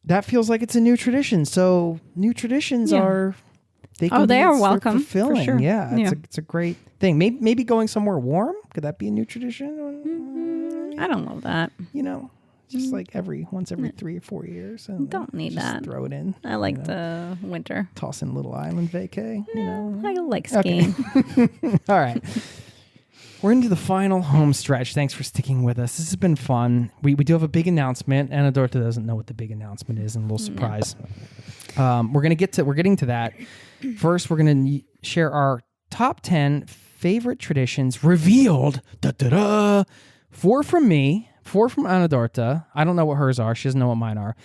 that feels like it's a new tradition. So new traditions are... They
are welcome.
Fulfilling.
For sure.
Yeah, it's a great thing. Maybe going somewhere warm. Could that be a new tradition?
I don't love that.
Just like once every 3 or 4 years.
Don't need that.
Throw it in.
I like the winter.
Toss in little island vacay.
I like skiing.
Okay. All right. We're into the final home stretch. Thanks for sticking with us. This has been fun. We do have a big announcement. Anne Dorthe doesn't know what the big announcement is, and a little surprise. We're getting to that. First, we're going to share our top 10 favorite traditions revealed. 4 from me, 4 from Anne Dorthe. I don't know what hers are. She doesn't know what mine are.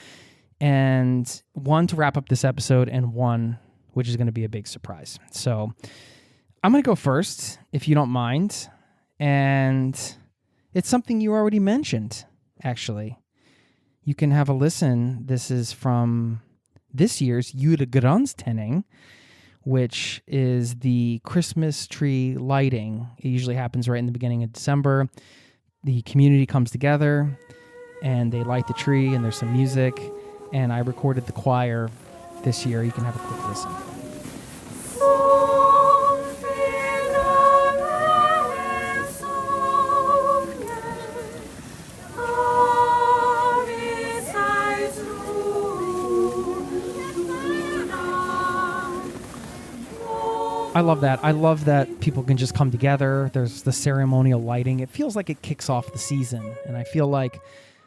And 1 to wrap up this episode, and 1 which is going to be a big surprise. So I'm going to go first, if you don't mind. And it's something you already mentioned, actually. You can have a listen. This is from this year's Julegranstenning, which is the Christmas tree lighting. It usually happens right in the beginning of December. The community comes together and they light the tree, and there's some music. And I recorded the choir this year. You can have a quick listen. I love that. I love that people can just come together. There's the ceremonial lighting. It feels like it kicks off the season. And I feel like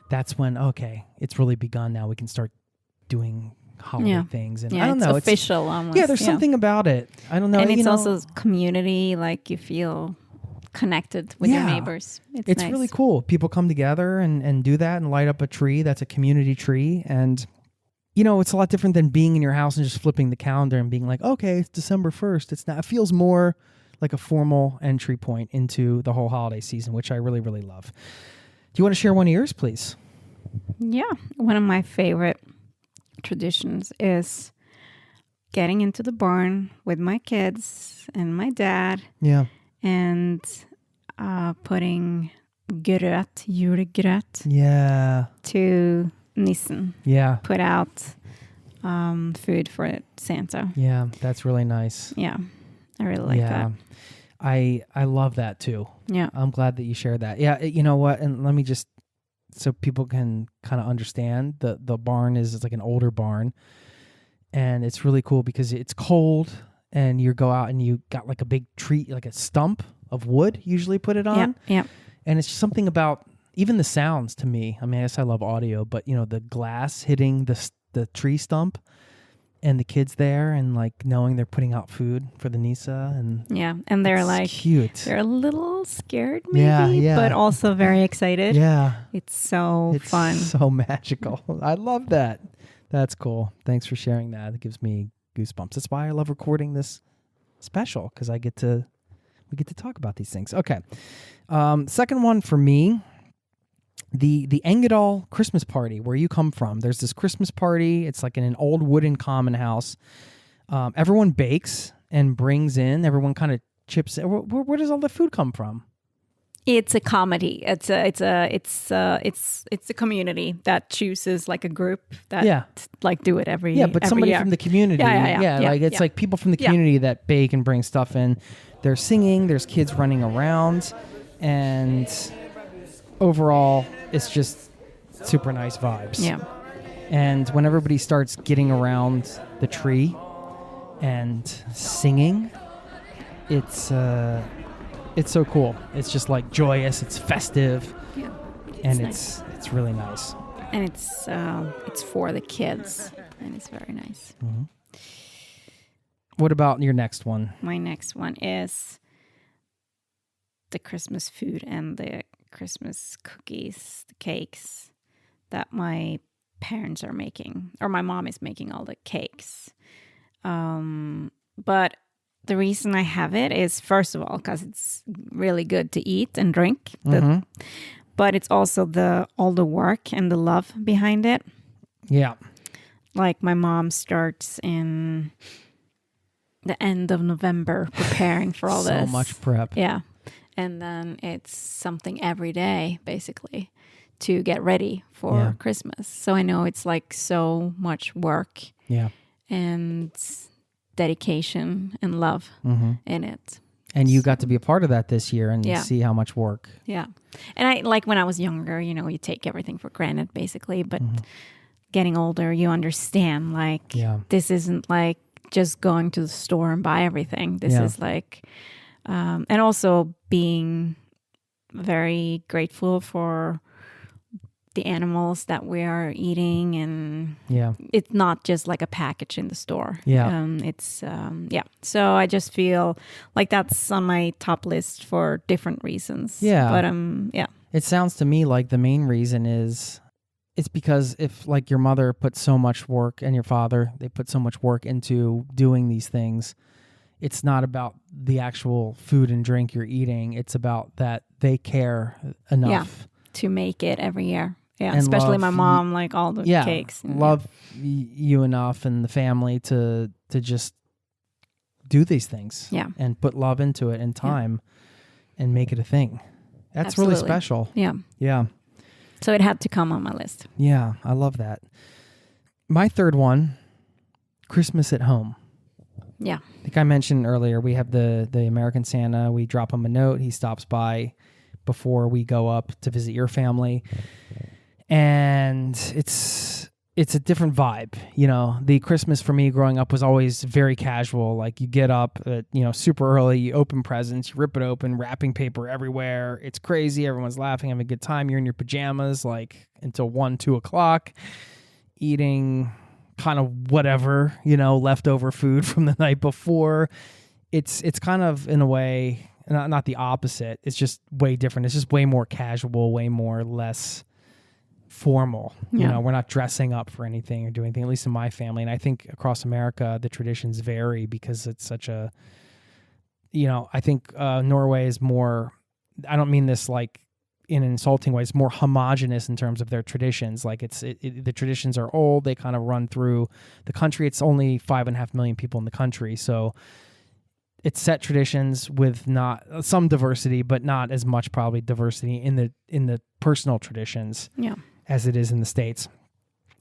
that's when, okay, it's really begun now. We can start doing holiday things. And I don't know.
It's official almost.
Yeah, there's something about it. I don't know.
And it's also community, like you feel connected with your neighbors. It's nice.
Really cool. People come together and do that and light up a tree. That's a community tree. And it's a lot different than being in your house and just flipping the calendar and being like, okay, it's December 1st. It's not. It feels more like a formal entry point into the whole holiday season, which I really, really love. Do you want to share one of yours, please?
Yeah. One of my favorite traditions is getting into the barn with my kids and my dad.
Yeah.
And putting julegrøt.
Yeah.
To Nissen.
Yeah.
Put out food for Santa.
Yeah, that's really nice.
Yeah. I really like that.
I love that too.
Yeah.
I'm glad that you shared that. Yeah, you know what? And let me just, so people can kind of understand, the barn is like an older barn. And it's really cool because it's cold and you go out and you got like a big tree, like a stump of wood, usually put it on.
Yeah.
And it's just something about even the sounds to me. I mean, I guess I love audio, but the glass hitting the tree stump and the kids there and like knowing they're putting out food for the Nisa
and they're like
cute.
They're a little scared maybe, but also very excited.
Yeah.
It's so fun.
So magical. I love that. That's cool. Thanks for sharing that. It gives me goosebumps. That's why I love recording this special, because we get to talk about these things. Okay. Second one for me, the Engedal Christmas party, where you come from. There's this Christmas party. It's like in an old wooden common house. Everyone bakes and brings in. Everyone kind of chips in. Where does all the food come from?
It's a comedy. It's a community that chooses like a group that like do it every year.
But somebody
year.
from the community. Like people from the community that bake and bring stuff in. They're singing. There's kids running around, and overall, it's just super nice vibes.
Yeah.
And when everybody starts getting around the tree and singing, it's so cool. It's just like joyous. It's festive.
Yeah.
And it's really nice.
And it's for the kids, and it's very nice.
Mm-hmm. What about your next one?
My next one is the Christmas food and the Christmas cookies, the cakes that my parents are making, or my mom is making all the cakes. But the reason I have it is, first of all, because it's really good to eat and drink. But it's also all the work and the love behind it.
Yeah.
Like my mom starts in the end of November preparing for all this.
So much prep.
Yeah. And then it's something every day, basically, to get ready for Christmas. So I know it's like so much work.
Yeah.
And dedication and love in it.
And you got to be a part of that this year and see how much work.
Yeah. And I like when I was younger, you take everything for granted, basically. But getting older, you understand, like, this isn't like just going to the store and buy everything. This is like, and also being very grateful for the animals that we are eating, and it's not just like a package in the store. So I just feel like that's on my top list for different reasons. But
it sounds to me like the main reason is it's because if like your mother put so much work and your father, they put so much work into doing these things, it's not about the actual food and drink you're eating. It's about that they care enough
to make it every year. Yeah,
and
especially my mom, like all the cakes.
Love you enough and the family to just do these things.
Yeah.
And put love into it and time and make it a thing. That's really special.
Yeah.
Yeah.
So it had to come on my list.
Yeah, I love that. My third one, Christmas at home.
Yeah.
I think I mentioned earlier, we have the American Santa. We drop him a note. He stops by before we go up to visit your family. And it's a different vibe. You know, the Christmas for me growing up was always very casual. Like you get up at, super early, you open presents, you rip it open, wrapping paper everywhere. It's crazy. Everyone's laughing, having a good time. You're in your pajamas like until 1, 2 o'clock, eating kind of whatever, leftover food from the night before. It's kind of in a way, not the opposite. It's just way different. It's just way more casual, way more less formal. We're not dressing up for anything or doing anything, at least in my family. And I think across America, the traditions vary because it's such a, I think Norway is more, I don't mean this like in an insulting way, it's more homogenous in terms of their traditions. Like the traditions are old. They kind of run through the country. It's only 5.5 million people in the country. So it's set traditions with not some diversity, but not as much probably diversity in the personal traditions as it is in the States.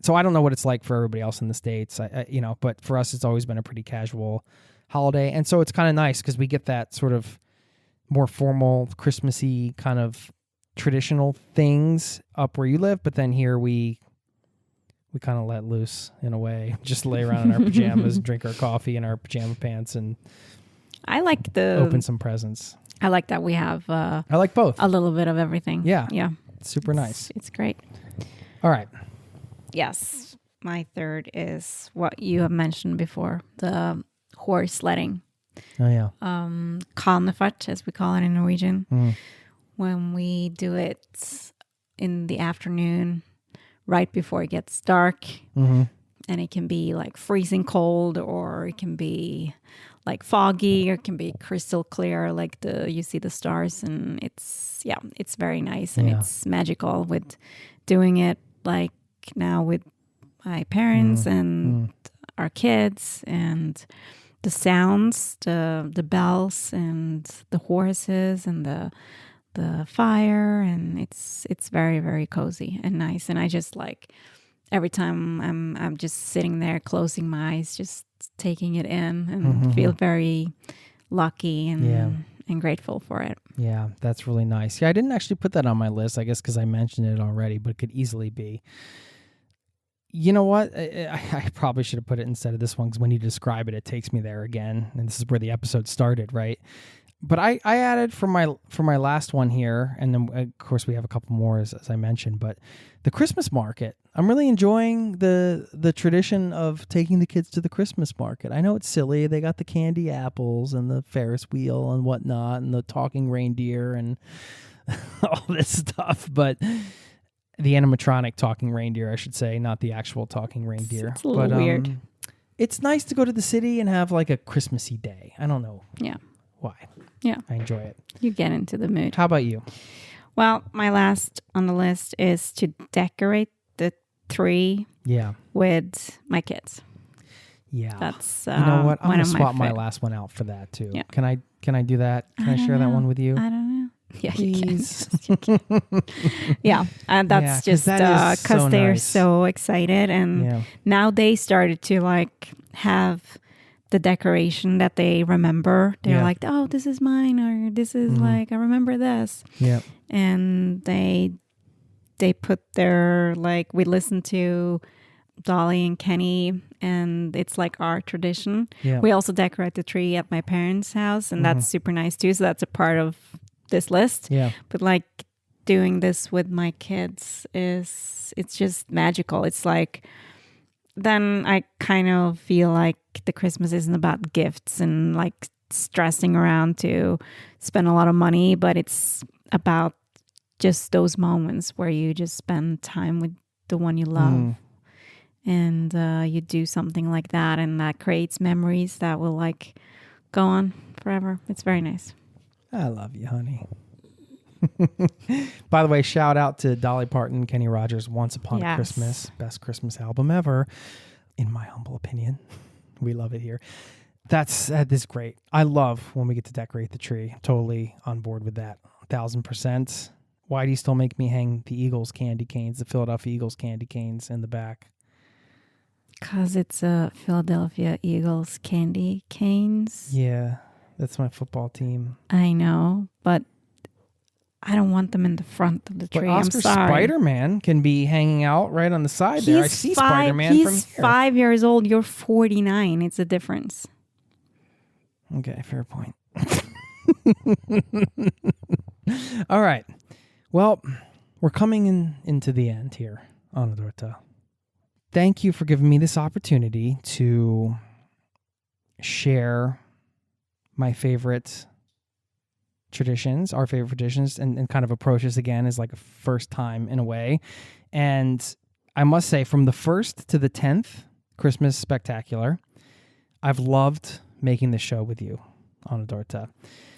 So I don't know what it's like for everybody else in the States, but for us, it's always been a pretty casual holiday. And so it's kind of nice because we get that sort of more formal, Christmassy kind of traditional things up where you live. But then here we kind of let loose in a way, just lay around in our pajamas, drink our coffee in our pajama pants, and
I like
open some presents.
I like that we have
I like both.
A little bit of everything.
Yeah.
It's
super nice.
It's great.
All right.
Yes. My third is what you have mentioned before, the horse sledding.
Oh, yeah.
Kalnefart, as we call it in Norwegian. When we do it in the afternoon, right before it gets dark. And it can be like freezing cold, or it can be like foggy, or it can be crystal clear, like you see the stars, and it's very nice, and it's magical with doing it like now with my parents and our kids, and the sounds, the bells and the horses and the fire, and it's very, very cozy and nice. And I just like every time I'm just sitting there closing my eyes, just taking it in, and feel very lucky and grateful for it.
Yeah, that's really nice. Yeah, I didn't actually put that on my list, I guess because I mentioned it already, but it could easily be. You know what? I probably should have put it instead of this one, because when you describe it, it takes me there again. And this is where the episode started, right? But I added for my last one here, and then of course we have a couple more as I mentioned, but the Christmas market. I'm really enjoying the tradition of taking the kids to the Christmas market. I know it's silly. They got the candy apples and the Ferris wheel and whatnot, and the talking reindeer and all this stuff, but the animatronic talking reindeer, I should say, not the actual talking reindeer.
It's a little weird.
It's nice to go to the city and have like a Christmassy day. I don't know why.
Yeah.
I enjoy it.
You get into the mood.
How about you?
Well, my last on the list is to decorate the tree with my kids.
Yeah.
That's
you know what? I'm going to swap my last one out for that too. Yeah. Can I do that? Can I share that one with you?
I don't know. Yeah,
please.
You can. Yeah, and that's just because they're so excited, and now they started to like have the decoration that they remember. They're like, "Oh, this is mine," or "This is like I remember this." Yeah, and they put their like we listen to Dolly and Kenny, and it's like our tradition. Yeah. We also decorate the tree at my parents' house, and that's super nice too. So that's a part of this list. Yeah. But like doing this with my kids it's just magical. It's like then I kind of feel like the Christmas isn't about gifts and like stressing around to spend a lot of money, but it's about just those moments where you just spend time with the one you love. And you do something like that, and that creates memories that will like go on forever. It's very nice.
I love you, honey. By the way, shout out to Dolly Parton, Kenny Rogers, Once Upon a Christmas. Best Christmas album ever, in my humble opinion. We love it here. That is great. I love when we get to decorate the tree. Totally on board with that. 1,000%. Why do you still make me hang the Eagles candy canes, the Philadelphia Eagles candy canes in the back?
Because it's a Philadelphia Eagles candy canes.
Yeah, that's my football team.
I know, but I don't want them in the front of the tree.
But Oscar
I'm sorry.
Spider-Man can be hanging out right on the side there. I see Spider-Man from here.
He's 5 years old. You're 49. It's a difference.
Okay, fair point. All right. Well, we're coming into the end here, Anne Dorthe. Thank you for giving me this opportunity to share my favorite traditions, our favorite traditions, and kind of approach this again as like a first time in a way. And I must say, from the 1st to the 10th Christmas Spectacular, I've loved making this show with you, Anne Dorthe.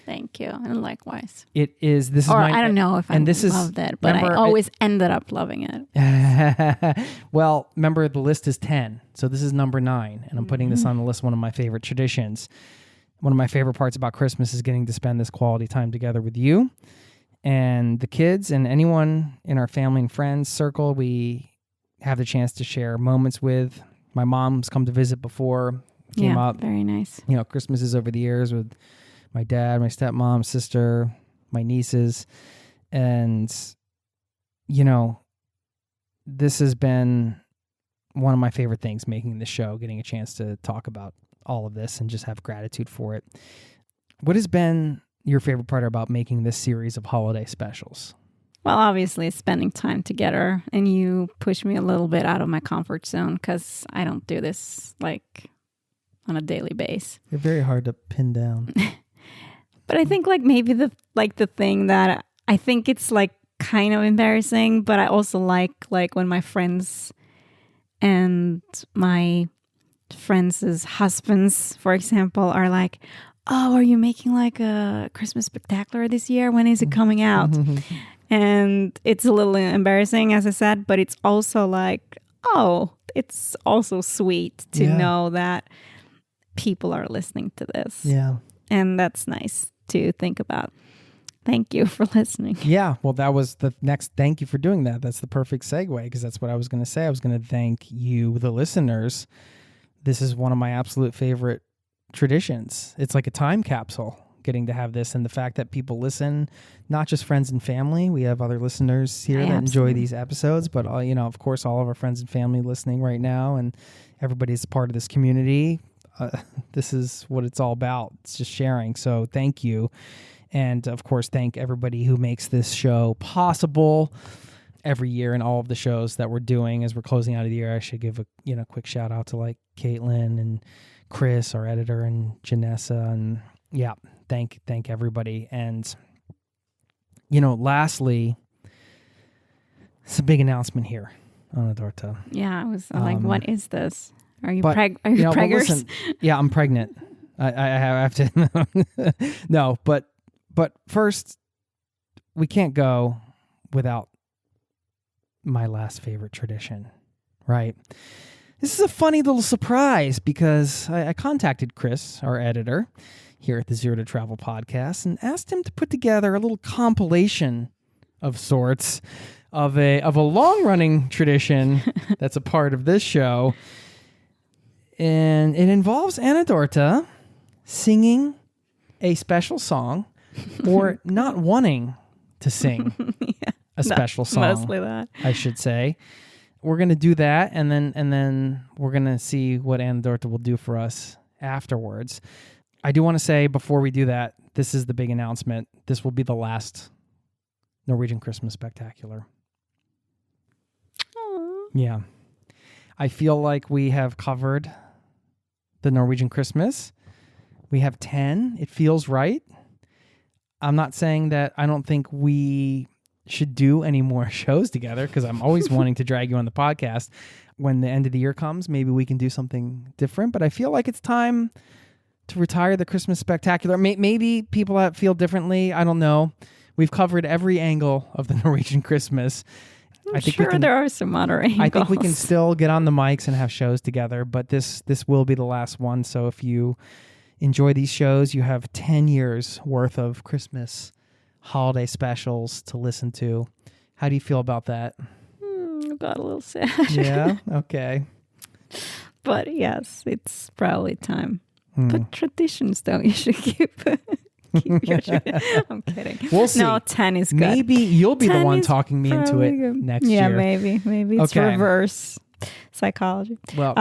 Thank you, and likewise.
This is
or
my,
I don't know if I loved it, but I always ended up loving it.
Well, remember the list is 10, so this is number 9, and I'm putting this on the list. One of my favorite traditions. One of my favorite parts about Christmas is getting to spend this quality time together with you and the kids and anyone in our family and friends circle. We have the chance to share moments with. My mom's come to visit before. Came up.
Very nice.
Christmases over the years with my dad, my stepmom, sister, my nieces. And, this has been one of my favorite things, making the show, getting a chance to talk about all of this and just have gratitude for it. What has been your favorite part about making this series of holiday specials?
Well, obviously spending time together, and you push me a little bit out of my comfort zone because I don't do this on a daily basis.
You're very hard to pin down.
But I think maybe the thing that I think it's kind of embarrassing, but I also like when my friends and my friends' husbands, for example, are like, "Oh, are you making a Christmas Spectacular this year? When is it coming out?" And it's a little embarrassing, as I said, but it's also it's also sweet to know that people are listening to this.
Yeah.
And that's nice to think about. Thank you for listening.
Yeah, well, that was the next. Thank you for doing that. That's the perfect segue, because that's what I was going to say. I was going to thank you, the listeners. This is one of my absolute favorite traditions. It's like a time capsule, getting to have this, and the fact that people listen, not just friends and family. We have other listeners here that enjoy these episodes, but of course, all of our friends and family listening right now, and everybody's part of this community. This is what it's all about. It's just sharing. So thank you. And of course, thank everybody who makes this show possible every year, and all of the shows that we're doing as we're closing out of the year. I should give a quick shout out to Caitlin and Chris, our editor, and Julenisse, and thank everybody. And lastly, it's a big announcement here, Anne Dorthe.
Yeah, I was what is this? Are you preggers?
Listen, yeah, I'm pregnant. I have to. No, but first, we can't go without my last favorite tradition, right? This is a funny little surprise because I contacted Chris, our editor here at the Zero to Travel podcast, and asked him to put together a little compilation of sorts of a long-running tradition that's a part of this show. And it involves Anne Dorthe singing a special song or not wanting to sing a special song.
Mostly that.
I should say. We're going to do that, and then we're going to see what Anne Dorthe will do for us afterwards. I do want to say before we do that, this is the big announcement. This will be the last Norwegian Christmas Spectacular.
Aww.
Yeah. I feel like we have covered the Norwegian Christmas. We have 10. It feels right. I'm not saying that I don't think we should do any more shows together, because I'm always wanting to drag you on the podcast. When the end of the year comes, maybe we can do something different. But I feel like it's time to retire the Christmas Spectacular. Maybe people feel differently. I don't know. We've covered every angle of the Norwegian Christmas.
I think there are some other angles.
I think we can still get on the mics and have shows together, but this will be the last one. So if you enjoy these shows. You have 10 years worth of Christmas holiday specials to listen to. How do you feel about that?
I got a little sad.
Yeah? Okay.
But yes, it's probably time. But traditions, though, you should keep your I'm kidding.
We'll see.
No, 10 is good.
Maybe you'll be the
10
one
is
talking me into it
good.
next
Yeah,
year.
maybe. Maybe it's
Okay.
reverse psychology.
Well,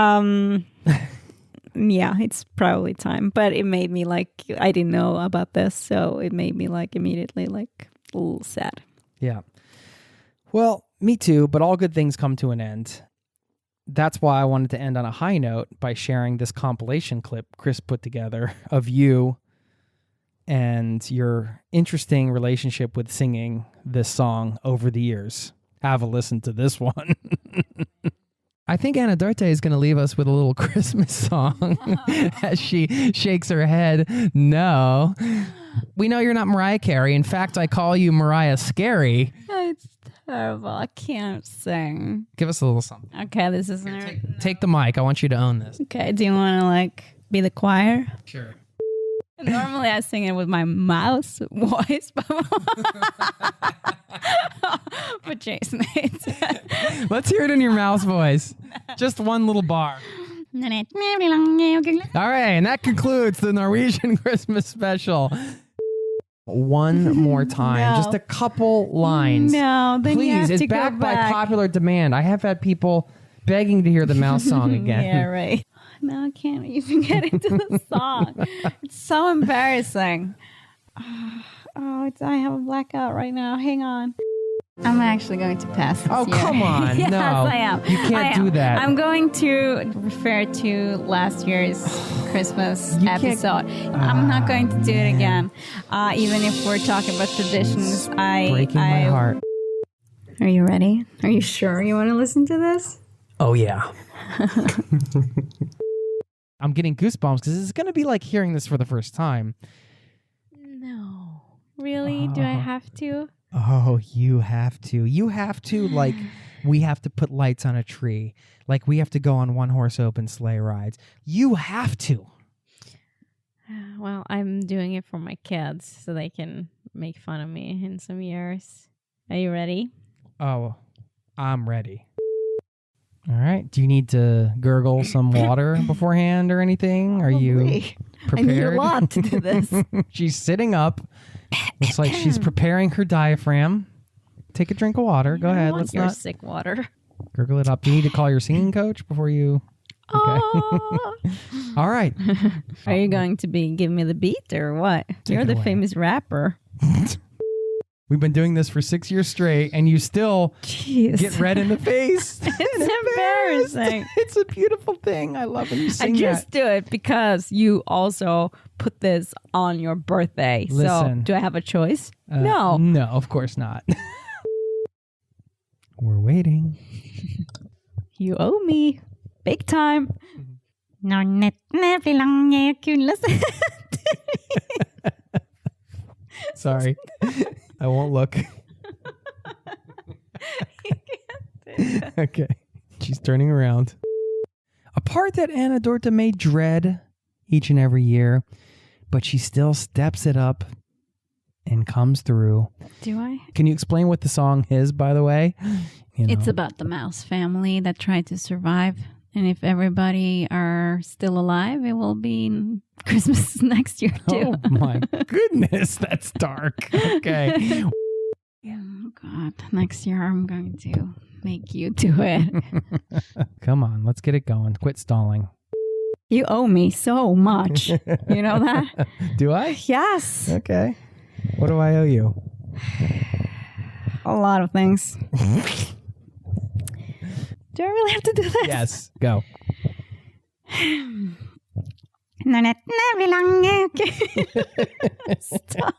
Yeah, it's probably time. But it made me like, I didn't know about this, so it made me like immediately like a little sad.
yeah. Well, me too, but all good things come to an end. That's why I wanted to end on a high note by sharing this compilation clip Chris put together of you and your interesting relationship with singing this song over the years. Have a listen to this one. I think Anne Dorthe is going to leave us with a little Christmas song as she shakes her head. No. We know you're not Mariah Carey. In fact, I call you Mariah Scary.
It's terrible. I can't sing.
Give us a little something.
Okay, this isn't
Take the mic. I want you to own this.
Okay, do you want to like be the choir?
Sure.
Normally I sing it with my mouse voice, but Jason hates it.
Let's hear it in your mouse voice. Just one little bar. All right, and that concludes the Norwegian Christmas special. One more time,
No.
just a couple lines.
No, then you have
Please,
to
it's back
go
by
back.
popular demand. I have had people begging to hear the mouse song again.
Yeah, right. Now I can't even get into the song. It's so embarrassing. I have a blackout right now. Hang on. I'm actually going to pass this
Oh,
year.
come on.
Yes,
No,
I am.
you can't
I am.
do that.
I'm going to refer to last year's Christmas
You can't-
episode. I'm not going to do it again. Even if we're talking about traditions.
Breaking my heart.
Are you ready? Are you sure you want to listen to this?
Oh, yeah. I'm getting goosebumps because it's going to be like hearing this for the first time.
No. Really? Do I have to?
Oh, you have to. You have to, like, we have to put lights on a tree. Like, we have to go on one-horse open sleigh rides. You have to.
Well, I'm doing it for my kids so they can make fun of me in some years. Are you ready?
Oh, I'm ready. All right. Do you need to gurgle some water beforehand or anything? Are you prepared?
I need a lot to do this.
She's sitting up. Looks like she's preparing her diaphragm. Take a drink of water. Go ahead. Let's
your
not
sick water.
gurgle it up. Do you need to call your singing coach before you? Okay.
Oh.
All right.
Are you going to be giving me the beat or what? You're
it
the
away.
famous rapper.
We've been doing this for 6 years straight, and you still
Jeez.
get red in the face.
It's embarrassing.
It's a beautiful thing. I love when you
I
sing
just
that.
do it because you also put this on your birthday. So
Listen.
do I have a choice? No.
No, of course not. We're waiting.
You owe me. Big time.
Sorry. I won't look. Okay. She's turning around. A part that Anne Dorthe may dread each and every year, but she still steps it up and comes through.
Do I?
Can you explain what the song is, by the way? You know.
It's about the mouse family that tried to survive. And if everybody are still alive, it will be Christmas next year too.
Oh my goodness, that's dark. Okay.
Oh God, next year I'm going to make you do it.
Come on, let's get it going. Quit stalling.
You owe me so much. You know that?
Do I?
Yes.
Okay. What do I owe you?
A lot of things. Do I really have to do this?
Yes. Go.
Stop.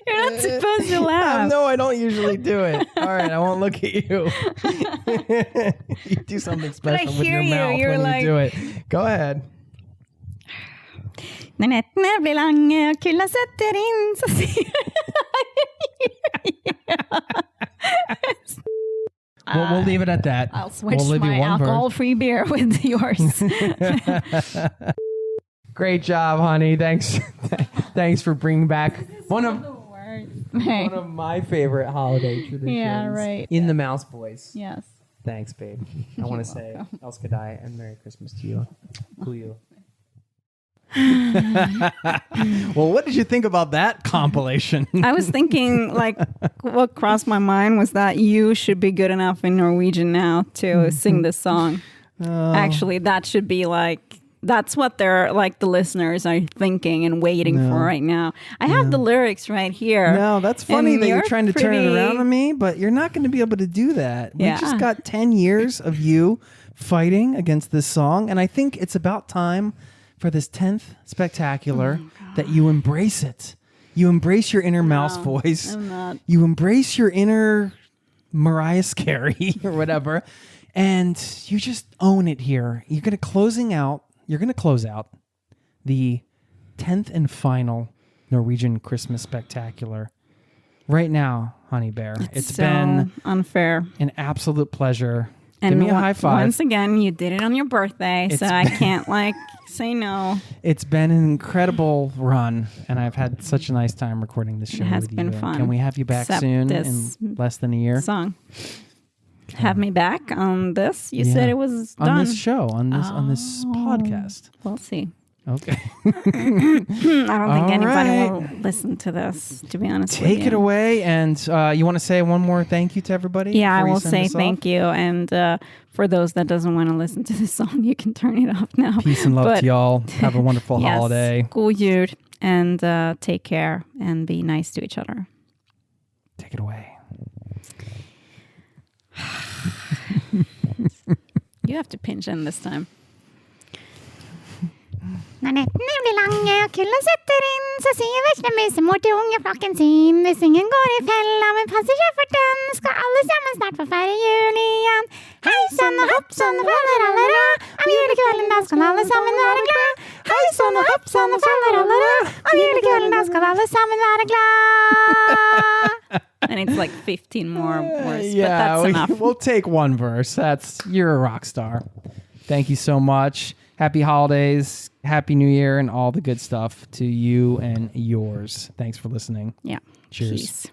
You're not supposed to laugh.
No, I don't usually do it. All right, I won't look at you. You do something special with
hear
your
you.
mouth
You're
when
like-
you do it. Go ahead.
När nätterna blir långa och kuldan sätter in så ser
We'll leave it at that.
I'll switch
we'll leave
my
you one verse.
alcohol-free beer with yours.
Great job, honey. Thanks. Thanks for bringing back one of my favorite holiday traditions.
Yeah, right.
In the Mouse voice.
Yes.
Thanks, babe. I want to say Elskadai and Merry Christmas to you. Kuyu. Well, what did you think about that compilation?
I was thinking, like, what crossed my mind was that you should be good enough in Norwegian now to sing this song. Actually, that should be like, that's what they're like, the listeners are thinking and waiting for right now. I have the lyrics right here.
No, that's funny that you're trying to turn it
pretty-
around on me, but you're not going to be able to do that. We
Yeah.
just got 10 years of you fighting against this song, and I think it's about time for this 10th spectacular that you embrace it. You embrace your inner mouse voice.
I'm not.
You embrace your inner Mariah Carey or whatever, and you just own it here. You're going to close out the 10th and final Norwegian Christmas Spectacular right now, Honey Bear. It's
so
been
unfair.
an absolute pleasure.
And
Give me a high five.
Once again, you did it on your birthday, so I can't say no.
It's been an incredible run, and I've had such a nice time recording this show.
It has
with
been
you.
fun.
Can we have you back
Except
soon
this
in less than a year?
Song. Have me back on this? You
Yeah.
said it was
On
done.
this show, on this podcast.
We'll see.
Okay.
I don't think
All
anybody
right.
will listen to this, to be honest with
Take
you.
it away, and you want to say one more thank you to everybody?
Yeah, I
before you
will
send
say
us off?
thank you. And for those that doesn't want to listen to this song, you can turn it off now.
Peace and love
But
to y'all. Have a wonderful
yes,
holiday.
God jul, and take care and be nice to each other.
Take it away.
You have to pinch in this time.
Når nettene blir lange og kulda setter inn, så sier vesle musemor til ungeflokken sin. Hvis ingen går i fella, men passer seg for den, skal alle sammen snart få feire jul igjen. Hei sann og hopp sann og faller alle ra, om julekvelden da skal alle sammen være glad. Hei sann og hopp sann og faller alle ra, om julekvelden da skal alle sammen være glad.
And it's like 15 more words,
Yeah,
but that's enough.
we'll take one verse. You're a rock star. Thank you so much. Happy holidays, happy new year, and all the good stuff to you and yours. Thanks for listening.
Yeah.
Cheers.
Peace.